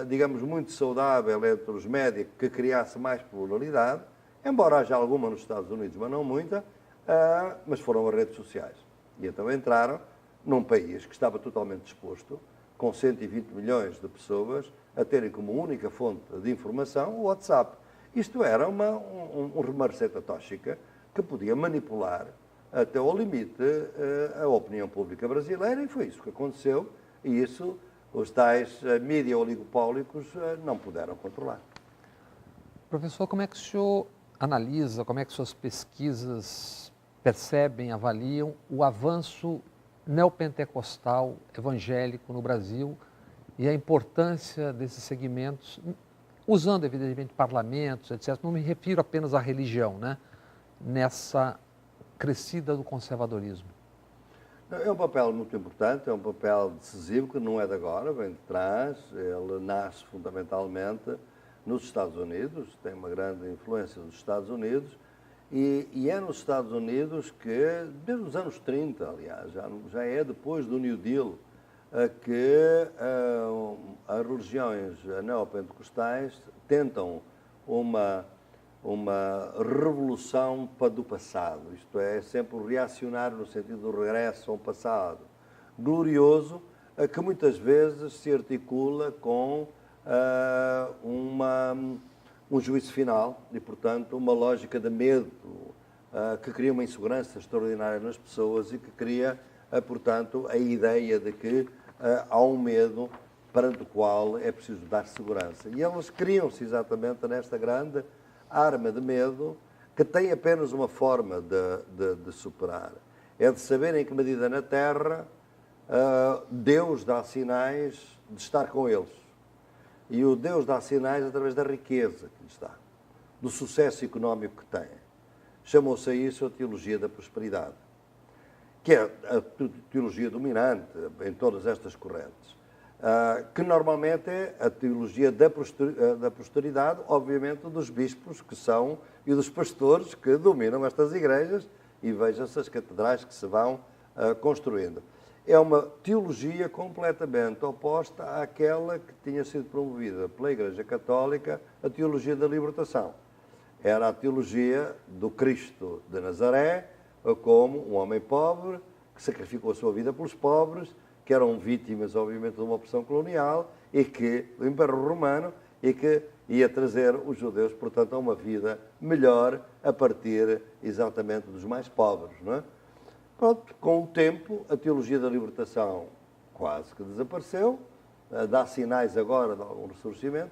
digamos, muito saudável entre os médicos, que criasse mais pluralidade, embora haja alguma nos Estados Unidos, mas não muita, mas foram as redes sociais. E então entraram num país que estava totalmente disposto, com 120 milhões de pessoas, a terem como única fonte de informação o WhatsApp. Isto era uma receita tóxica que podia manipular até ao limite a opinião pública brasileira, e foi isso que aconteceu, e isso os tais mídia oligopólicos não puderam controlar. Professor, como é que o senhor analisa, como é que suas pesquisas percebem, avaliam o avanço neopentecostal evangélico no Brasil e a importância desses segmentos, usando evidentemente parlamentos, etc. Não me refiro apenas à religião, né? Nessa crescida do conservadorismo. É um papel muito importante, é um papel decisivo que não é de agora, vem de trás. Ele nasce fundamentalmente nos Estados Unidos, tem uma grande influência dos Estados Unidos, e é nos Estados Unidos que, desde os anos 30, aliás, já é depois do New Deal, que as religiões neopentecostais tentam uma revolução do passado, isto é, sempre reacionário no sentido do regresso a um passado glorioso, que muitas vezes se articula com um juízo final e, portanto, uma lógica de medo que cria uma insegurança extraordinária nas pessoas e que cria, portanto, a ideia de que há um medo perante o qual é preciso dar segurança. E elas criam-se exatamente nesta grande arma de medo que tem apenas uma forma de superar. É de saber em que medida na Terra Deus dá sinais de estar com eles. E o Deus dá sinais através da riqueza que lhes dá, do sucesso económico que tem. Chamou-se a isso a teologia da prosperidade, que é a teologia dominante em todas estas correntes, que normalmente é a teologia da prosperidade, obviamente, dos bispos que são e dos pastores que dominam estas igrejas, e veja-se as catedrais que se vão construindo. É uma teologia completamente oposta àquela que tinha sido promovida pela Igreja Católica, a teologia da libertação. Era a teologia do Cristo de Nazaré, como um homem pobre, que sacrificou a sua vida pelos pobres, que eram vítimas, obviamente, de uma opressão colonial, e que, do Império Romano, e que ia trazer os judeus, portanto, a uma vida melhor a partir exatamente dos mais pobres, não é? Pronto, com o tempo, a teologia da libertação quase que desapareceu, dá sinais agora de algum ressurgimento,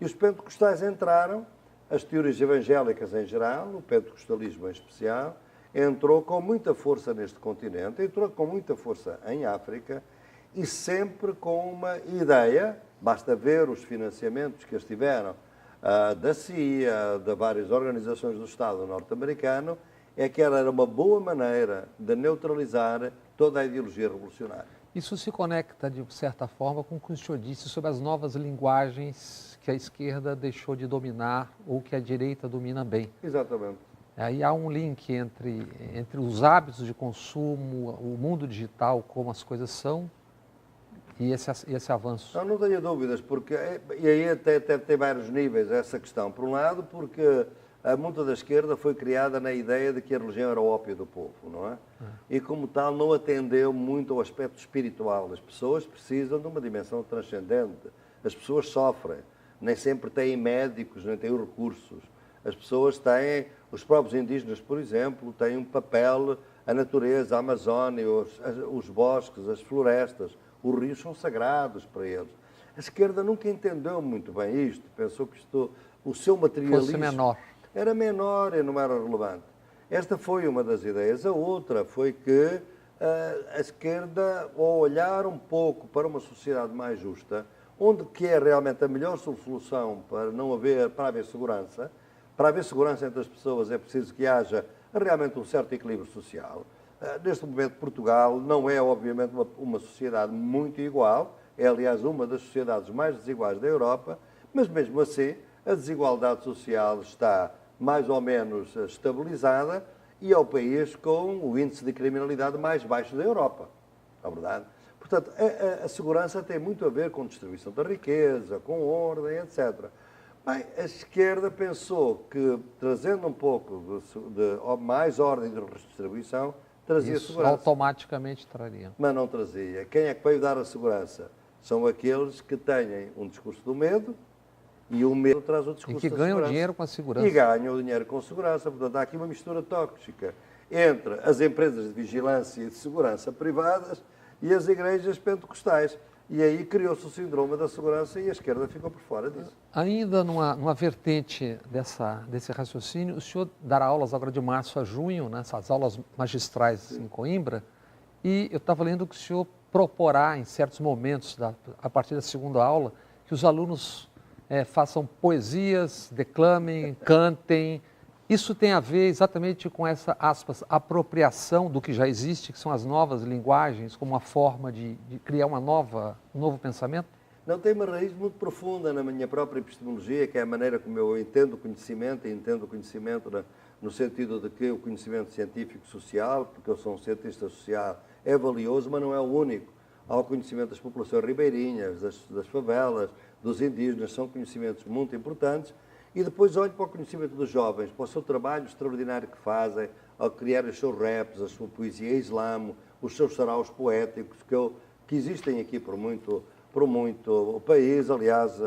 e os pentecostais entraram, as teorias evangélicas em geral, o pentecostalismo em especial, entrou com muita força neste continente, entrou com muita força em África, e sempre com uma ideia, basta ver os financiamentos que eles tiveram da CIA, de várias organizações do Estado norte-americano, é que ela era uma boa maneira de neutralizar toda a ideologia revolucionária. Isso se conecta, de certa forma, com o que o senhor disse sobre as novas linguagens que a esquerda deixou de dominar ou que a direita domina bem. Exatamente. Aí há um link entre os hábitos de consumo, o mundo digital, como as coisas são, e esse avanço. Não tenho dúvidas, porque, e aí até tem vários níveis essa questão. Por um lado, porque a muita da esquerda foi criada na ideia de que a religião era o ópio do povo, não é? E como tal não atendeu muito ao aspecto espiritual. As pessoas precisam de uma dimensão transcendente. As pessoas sofrem, nem sempre têm médicos, nem têm recursos. As pessoas têm, os próprios indígenas, por exemplo, têm um papel, a natureza, a Amazónia, os bosques, as florestas, os rios são sagrados para eles. A esquerda nunca entendeu muito bem isto, pensou que o seu materialismo era menor e não era relevante. Esta foi uma das ideias. A outra foi que a esquerda, ao olhar um pouco para uma sociedade mais justa, onde que é realmente a melhor solução para haver segurança, para haver segurança entre as pessoas é preciso que haja realmente um certo equilíbrio social. Neste momento, Portugal não é, obviamente, uma sociedade muito igual, é, aliás, uma das sociedades mais desiguais da Europa, mas mesmo assim, a desigualdade social está mais ou menos estabilizada e é o país com o índice de criminalidade mais baixo da Europa, não é verdade? Portanto, a segurança tem muito a ver com distribuição da riqueza, com ordem, etc. Bem, a esquerda pensou que, trazendo um pouco de mais ordem de redistribuição, trazia isso segurança. Automaticamente traria. Mas não trazia. Quem é que veio dar a segurança? São aqueles que têm um discurso do medo e o medo traz o discurso da segurança. E que ganham dinheiro com a segurança. E ganham o dinheiro com segurança. Portanto, há aqui uma mistura tóxica entre as empresas de vigilância e de segurança privadas e as igrejas pentecostais. E aí criou-se o síndrome da segurança e a esquerda ficou por fora disso. Ainda numa vertente desse raciocínio, o senhor dará aulas agora de março a junho, né, essas aulas magistrais em Coimbra, e eu estava lendo que o senhor proporá, em certos momentos, a partir da segunda aula, que os alunos façam poesias, declamem, cantem. Isso tem a ver exatamente com essa, aspas, apropriação do que já existe, que são as novas linguagens, como uma forma de criar um novo pensamento? Não, tem uma raiz muito profunda na minha própria epistemologia, que é a maneira como eu entendo o conhecimento, e entendo o conhecimento no sentido de que o conhecimento científico-social, porque eu sou um cientista social, é valioso, mas não é o único. Há o conhecimento das populações ribeirinhas, das favelas, dos indígenas, são conhecimentos muito importantes. E depois olho para o conhecimento dos jovens, para o seu trabalho extraordinário que fazem, ao criar os seus raps, a sua poesia islamo, os seus saraus poéticos, que existem aqui por muito o país. Aliás,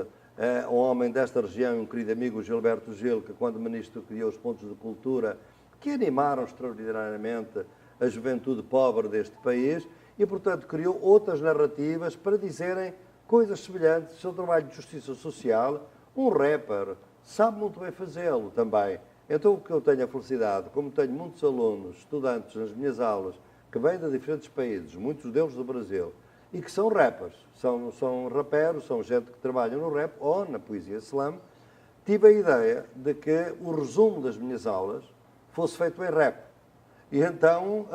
um homem desta região, um querido amigo, Gilberto Gil, que quando ministro criou os pontos de cultura, que animaram extraordinariamente a juventude pobre deste país e, portanto, criou outras narrativas para dizerem coisas semelhantes. O seu trabalho de justiça social, um rapper sabe muito bem fazê-lo também. Então, o que eu tenho a felicidade, como tenho muitos alunos, estudantes nas minhas aulas, que vêm de diferentes países, muitos deles do Brasil, e que são rappers, são raperos, são gente que trabalha no rap ou na poesia slam, tive a ideia de que o resumo das minhas aulas fosse feito em rap. E então,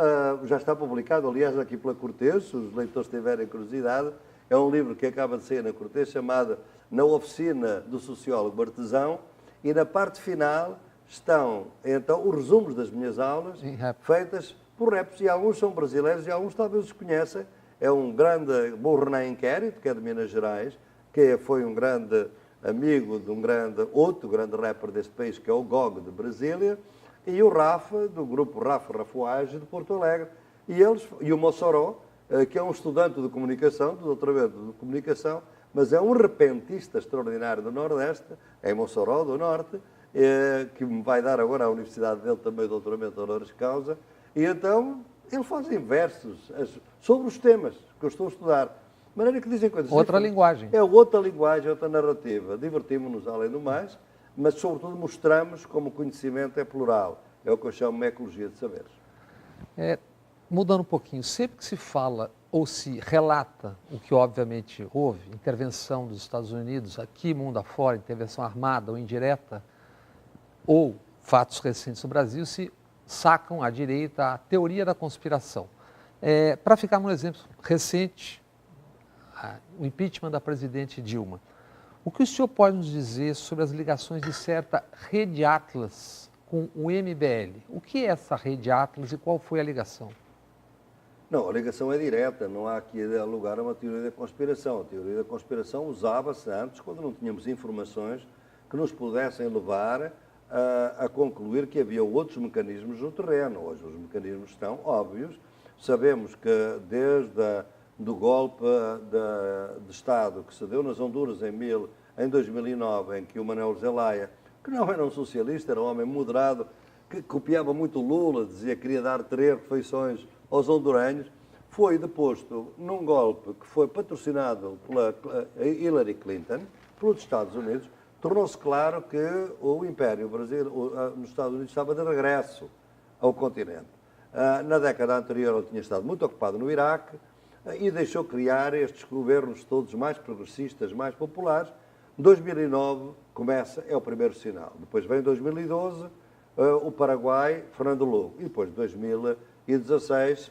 já está publicado, aliás, aqui pela Cortês, se os leitores tiverem curiosidade, é um livro que acaba de sair na Cortês, chamado Na Oficina do Sociólogo Artesão, e na parte final estão, então, os resumos das minhas aulas, feitas por raps, e alguns são brasileiros e alguns talvez os conhecem. É um grande, o René Inquérito, que é de Minas Gerais, que foi um grande amigo de outro grande rapper deste país, que é o Gog, de Brasília, e o Rafa, do grupo Rafa Rafuage, de Porto Alegre, e o Mossoró, que é um estudante de comunicação, do doutoramento de comunicação, mas é um repentista extraordinário do Nordeste, em Mossoró, do Norte, que me vai dar agora à universidade dele também o doutoramento honoris causa, e então ele faz versos sobre os temas que eu estou a estudar. De maneira que dizem coisas... Outra linguagem. É outra linguagem, outra narrativa. Divertimos-nos além do mais, mas sobretudo mostramos como o conhecimento é plural. É o que eu chamo de ecologia de saberes. Mudando um pouquinho, sempre que se fala ou se relata o que obviamente houve, intervenção dos Estados Unidos aqui, mundo afora, intervenção armada ou indireta, ou fatos recentes no Brasil, se sacam à direita a teoria da conspiração. Para ficar num exemplo recente, o impeachment da presidente Dilma. O que o senhor pode nos dizer sobre as ligações de certa Rede Atlas com o MBL. O que é essa rede Atlas e qual foi a ligação? Não, a ligação é direta, não há aqui lugar a uma teoria da conspiração. A teoria da conspiração usava-se antes, quando não tínhamos informações que nos pudessem levar a concluir que havia outros mecanismos no terreno. Hoje os mecanismos estão óbvios. Sabemos que desde do golpe de Estado que se deu nas Honduras em 2009, em que o Manuel Zelaya, que não era um socialista, era um homem moderado, que copiava muito Lula, dizia que queria dar 3 refeições aos honduranhos, foi deposto num golpe que foi patrocinado pela Hillary Clinton, pelos Estados Unidos. Tornou-se claro que o Império Brasil, nos Estados Unidos, estava de regresso ao continente. Na década anterior ele tinha estado muito ocupado no Iraque e deixou criar estes governos todos mais progressistas, mais populares. 2009 é o primeiro sinal. Depois vem 2012, o Paraguai, Fernando Lugo. E depois 2016,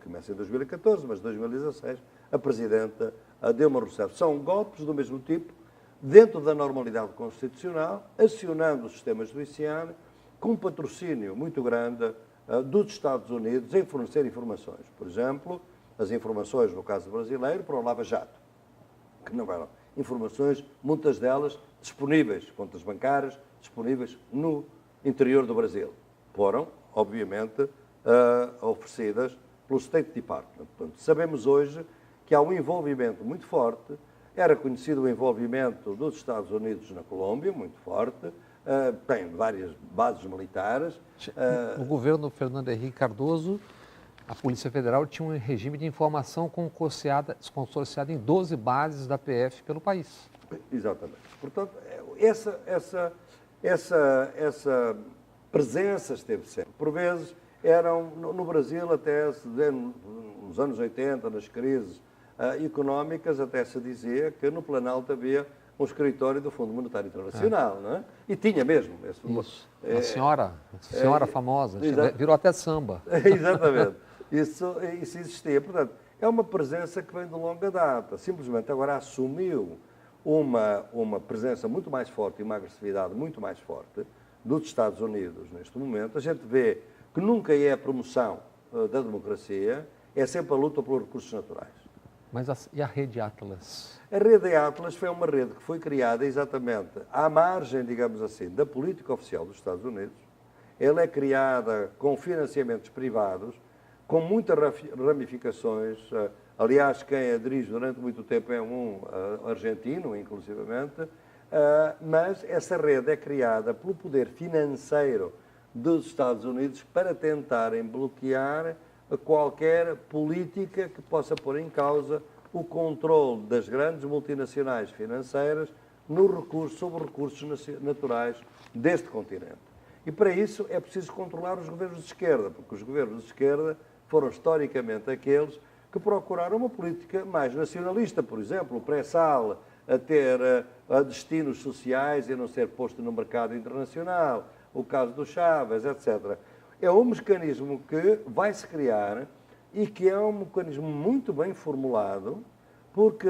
começa em 2014, mas 2016, a presidenta Dilma Rousseff. São golpes do mesmo tipo, dentro da normalidade constitucional, acionando o sistema judiciário, com um patrocínio muito grande dos Estados Unidos em fornecer informações. Por exemplo, as informações, no caso brasileiro, para o Lava Jato, que não eram informações, muitas delas disponíveis, contas bancárias, disponíveis no interior do Brasil. Foram, obviamente, oferecidas pelo State Department. Portanto, sabemos hoje que há um envolvimento muito forte. Era conhecido o envolvimento dos Estados Unidos na Colômbia, muito forte. Tem várias bases militares. No governo Fernando Henrique Cardoso, a Polícia Federal tinha um regime de informação consorciada em 12 bases da PF pelo país. Exatamente. Portanto, essa presença esteve sempre. Por vezes, eram no Brasil, até nos anos 80, nas crises económicas, até se dizia que no Planalto havia um escritório do Fundo Monetário Internacional, não é? E tinha mesmo. Isso. A senhora famosa, virou até samba. Exatamente. Isso existia. Portanto, é uma presença que vem de longa data. Simplesmente agora assumiu uma presença muito mais forte e uma agressividade muito mais forte dos Estados Unidos neste momento. A gente vê que nunca é a promoção da democracia, é sempre a luta pelos recursos naturais. Mas e a rede Atlas? A rede Atlas foi uma rede que foi criada exatamente à margem, digamos assim, da política oficial dos Estados Unidos. Ela é criada com financiamentos privados, com muitas ramificações. Aliás, quem a dirige durante muito tempo é um argentino, inclusivamente. Mas essa rede é criada pelo poder financeiro dos Estados Unidos para tentarem bloquear qualquer política que possa pôr em causa o controle das grandes multinacionais financeiras sobre recursos naturais deste continente. E para isso é preciso controlar os governos de esquerda, porque os governos de esquerda foram historicamente aqueles que procuraram uma política mais nacionalista, por exemplo, o pré-sal a ter destinos sociais e a não ser posto no mercado internacional, o caso do Chaves, etc. É um mecanismo que vai se criar e que é um mecanismo muito bem formulado, porque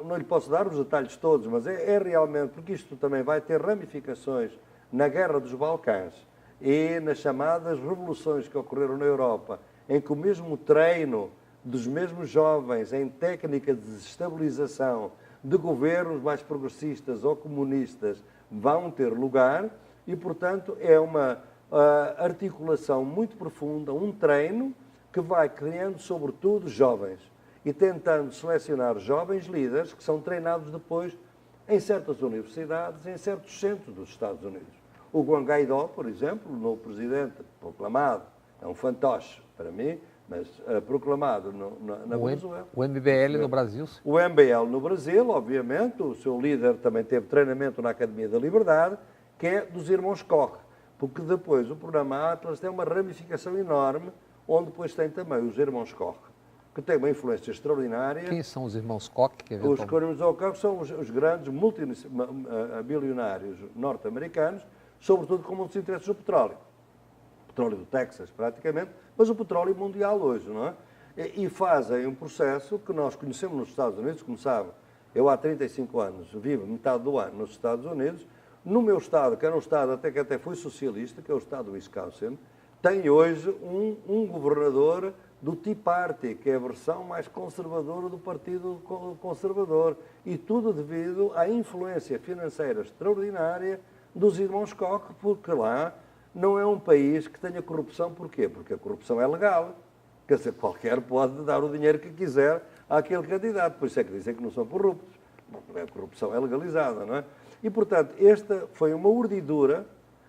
não lhe posso dar os detalhes todos, mas é realmente, porque isto também vai ter ramificações na Guerra dos Balcãs e nas chamadas revoluções que ocorreram na Europa, em que o mesmo treino dos mesmos jovens em técnica de desestabilização de governos mais progressistas ou comunistas vão ter lugar e, portanto, é uma articulação muito profunda, um treino que vai criando, sobretudo, jovens e tentando selecionar jovens líderes que são treinados depois em certas universidades, em certos centros dos Estados Unidos. O Juan Guaidó, por exemplo, o novo presidente proclamado, é um fantoche para mim, mas proclamado na Venezuela. O MBL no Brasil? O MBL no Brasil, obviamente, o seu líder também teve treinamento na Academia da Liberdade, que é dos irmãos Koch, porque depois o programa Atlas tem uma ramificação enorme, onde depois tem também os irmãos Koch, que têm uma influência extraordinária. Quem são os irmãos Koch? Os irmãos Koch são os grandes multibilionários norte-americanos, sobretudo com muitos interesses no petróleo. Petróleo do Texas, praticamente, mas o petróleo mundial hoje, não é? E fazem um processo que nós conhecemos nos Estados Unidos, como sabe, eu há 35 anos vivo metade do ano nos Estados Unidos, No meu estado, que era um estado que até foi socialista, que é o estado do Wisconsin, tem hoje um governador do Tea Party, que é a versão mais conservadora do Partido Conservador. E tudo devido à influência financeira extraordinária dos irmãos Koch, porque lá não é um país que tenha corrupção. Porquê? Porque a corrupção é legal. Quer dizer, qualquer pode dar o dinheiro que quiser àquele candidato. Por isso é que dizem que não são corruptos. A corrupção é legalizada, não é? E, portanto, esta foi uma urdidura.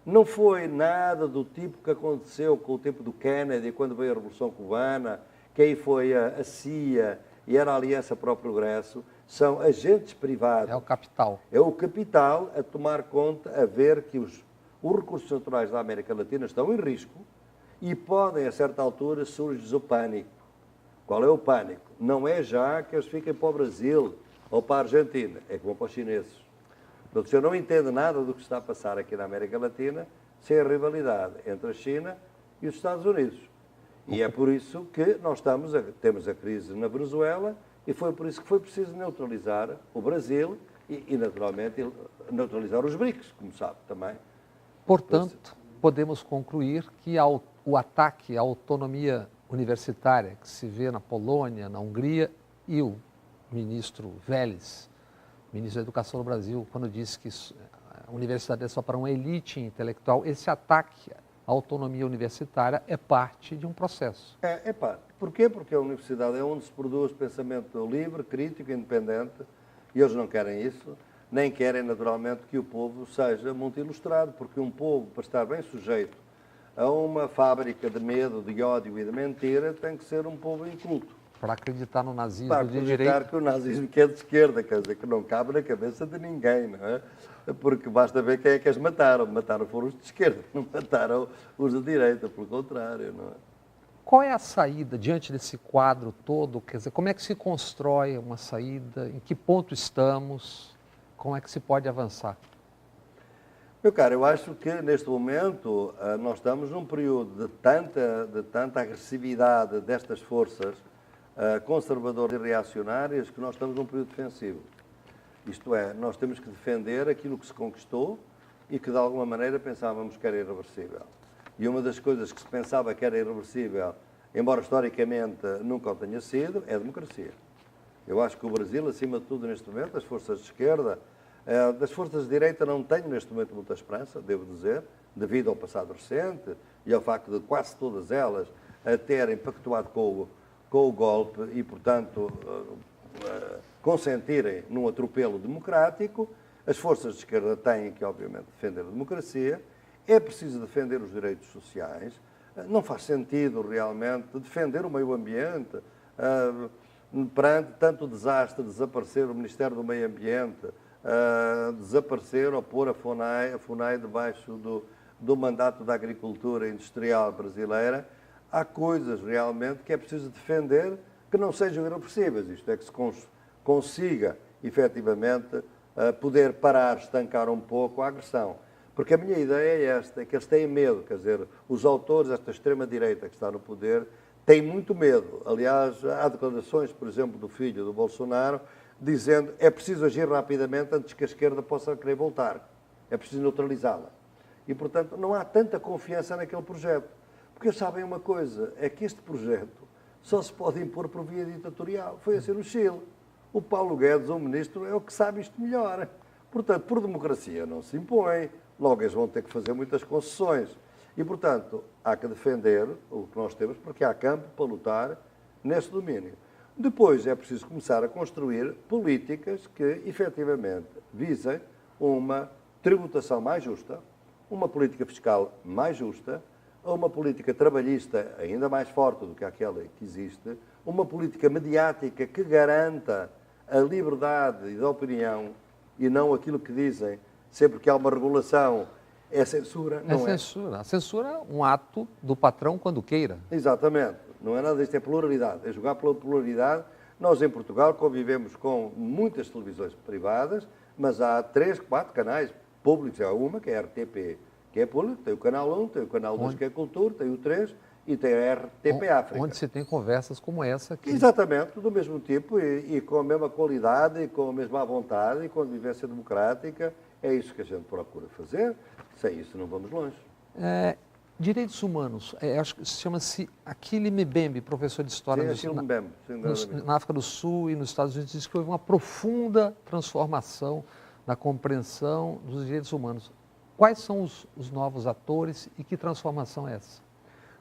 Não foi nada do tipo que aconteceu com o tempo do Kennedy, quando veio a Revolução Cubana, que aí foi a CIA e era a Aliança para o Progresso. São agentes privados. É o capital. É o capital a tomar conta, a ver que os recursos naturais da América Latina estão em risco e podem, a certa altura, surgir o pânico. Qual é o pânico? Não é já que eles fiquem para o Brasil ou para a Argentina, é que vão para os chineses. Portanto, eu não entendo nada do que está a passar aqui na América Latina sem a rivalidade entre a China e os Estados Unidos. E é por isso que nós temos a crise na Venezuela e foi por isso que foi preciso neutralizar o Brasil e naturalmente, neutralizar os BRICS, como sabe também. Portanto, podemos concluir que o ataque à autonomia universitária que se vê na Polônia, na Hungria, e o ministro Vélez, ministro da Educação do Brasil, quando disse que a universidade é só para uma elite intelectual, esse ataque à autonomia universitária é parte de um processo. É parte. Porquê? Porque a universidade é onde se produz pensamento livre, crítico, independente, e eles não querem isso, nem querem, naturalmente, que o povo seja muito ilustrado, porque um povo, para estar bem sujeito a uma fábrica de medo, de ódio e de mentira, tem que ser um povo inculto. Para acreditar no nazismo Para de acreditar direita. que o nazismo que é de esquerda, quer dizer, que não cabe na cabeça de ninguém, não é? Porque basta ver quem é que as mataram. Mataram foram os de esquerda, não mataram os de direita, pelo contrário, não é? Qual é a saída diante desse quadro todo? Quer dizer, como é que se constrói uma saída? Em que ponto estamos? Como é que se pode avançar? Meu caro, eu acho que neste momento nós estamos num período de tanta agressividade destas forças conservadoras e reacionárias que nós estamos num período defensivo. Isto é, nós temos que defender aquilo que se conquistou e que de alguma maneira pensávamos que era irreversível. E uma das coisas que se pensava que era irreversível, embora historicamente nunca o tenha sido, é a democracia. Eu acho que o Brasil, acima de tudo neste momento, as forças de esquerda, das forças de direita não tenho neste momento muita esperança, devo dizer, devido ao passado recente e ao facto de quase todas elas terem pactuado com o golpe e, portanto, consentirem num atropelo democrático. As forças de esquerda têm que, obviamente, defender a democracia. É preciso defender os direitos sociais. Não faz sentido, realmente, defender o meio ambiente. Perante tanto desastre, desaparecer o Ministério do Meio Ambiente, desaparecer ou pôr a FUNAI debaixo do mandato da agricultura industrial brasileira. Há coisas realmente que é preciso defender que não sejam irreversíveis. Isto é, que se consiga, efetivamente, poder parar, estancar um pouco a agressão. Porque a minha ideia é esta, é que eles têm medo, quer dizer, os autores desta extrema-direita que está no poder têm muito medo. Aliás, há declarações, por exemplo, do filho do Bolsonaro, dizendo que é preciso agir rapidamente antes que a esquerda possa querer voltar. É preciso neutralizá-la. E, portanto, não há tanta confiança naquele projeto. Porque sabem uma coisa, é que este projeto só se pode impor por via ditatorial. Foi assim no Chile. O Paulo Guedes, o ministro, é o que sabe isto melhor. Portanto, por democracia não se impõe. Logo, eles vão ter que fazer muitas concessões. E, portanto, há que defender o que nós temos, porque há campo para lutar neste domínio. Depois é preciso começar a construir políticas que, efetivamente, visem uma tributação mais justa, uma política fiscal mais justa, uma política trabalhista ainda mais forte do que aquela que existe, uma política mediática que garanta a liberdade de opinião e não aquilo que dizem, sempre que há uma regulação, é censura. Não é censura. A censura é um ato do patrão quando queira. Exatamente. Não é nada disto, é pluralidade. É jogar pela pluralidade. Nós, em Portugal, convivemos com muitas televisões privadas, mas há 3, 4 canais públicos. Há uma, que é a RTP, que é público, tem o Canal 1, tem o Canal 2, que é Cultura, tem o 3 e tem a RTP África. Onde se tem conversas como essa aqui. Exatamente, do mesmo tipo e com a mesma qualidade, e com a mesma vontade, e com a vivência democrática. É isso que a gente procura fazer, sem isso não vamos longe. Direitos humanos, acho que chama-se Achille Mbembe, professor de História na África do Sul e nos Estados Unidos, diz que houve uma profunda transformação na compreensão dos direitos humanos. Quais são os novos atores e que transformação é essa?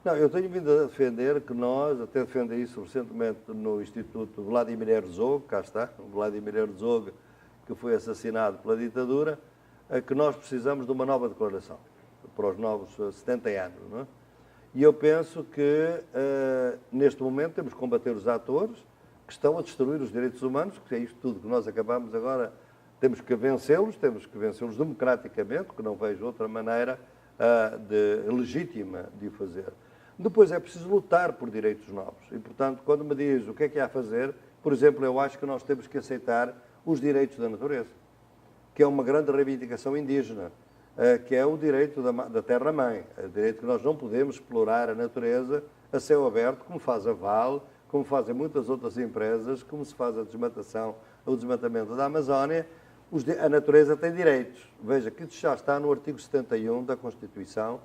Não, eu tenho vindo a defender que nós, até defendi isso recentemente no Instituto Vladimir Herzog, cá está, Vladimir Herzog, que foi assassinado pela ditadura, que nós precisamos de uma nova declaração para os novos 70 anos. Não é? E eu penso que, neste momento, temos que combater os atores que estão a destruir os direitos humanos, que é isto tudo que nós acabamos agora, temos que vencê-los democraticamente, porque não vejo outra maneira legítima de o fazer. Depois é preciso lutar por direitos novos. E, portanto, quando me diz o que é há a fazer, por exemplo, eu acho que nós temos que aceitar os direitos da natureza, que é uma grande reivindicação indígena, que é o direito da terra-mãe, o direito que nós não podemos explorar a natureza a céu aberto, como faz a Vale, como fazem muitas outras empresas, como se faz o desmatamento da Amazónia. A natureza tem direitos. Veja que isso já está no artigo 71 da Constituição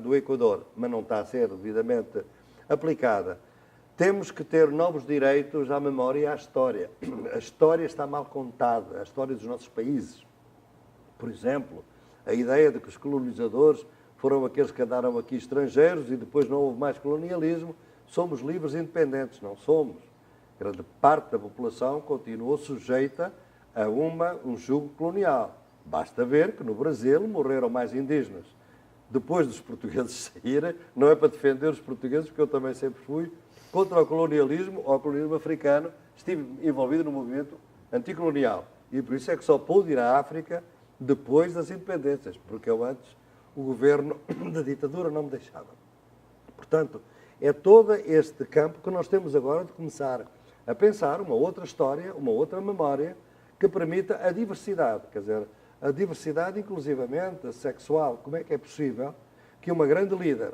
do Equador, mas não está a ser devidamente aplicada. Temos que ter novos direitos à memória e à história. A história está mal contada, a história dos nossos países. Por exemplo, a ideia de que os colonizadores foram aqueles que andaram aqui estrangeiros e depois não houve mais colonialismo, somos livres e independentes. Não somos. Grande parte da população continuou sujeita a um jugo colonial. Basta ver que no Brasil morreram mais indígenas depois dos portugueses saírem. Não é para defender os portugueses, porque eu também sempre fui contra o colonialismo africano. Estive envolvido no movimento anticolonial. E por isso é que só pude ir à África depois das independências, porque eu antes, o governo da ditadura não me deixava. Portanto, é todo este campo que nós temos agora de começar a pensar uma outra história, uma outra memória, que permita a diversidade, quer dizer, a diversidade inclusivamente sexual. Como é que é possível que uma grande líder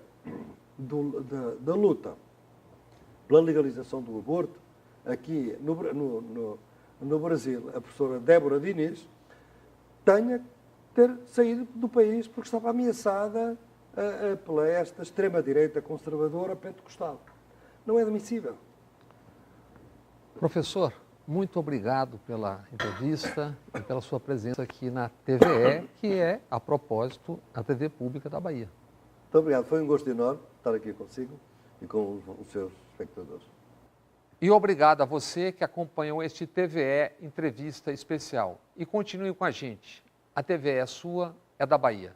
da luta pela legalização do aborto, aqui no Brasil, a professora Débora Diniz, tenha que ter saído do país porque estava ameaçada pela esta extrema-direita conservadora pentecostal. Não é admissível. Professor, muito obrigado pela entrevista e pela sua presença aqui na TVE, que é, a propósito, a TV pública da Bahia. Muito obrigado. Foi um gosto enorme estar aqui consigo e com os seus espectadores. E obrigado a você que acompanhou este TVE Entrevista Especial. E continue com a gente. A TVE é sua, é da Bahia.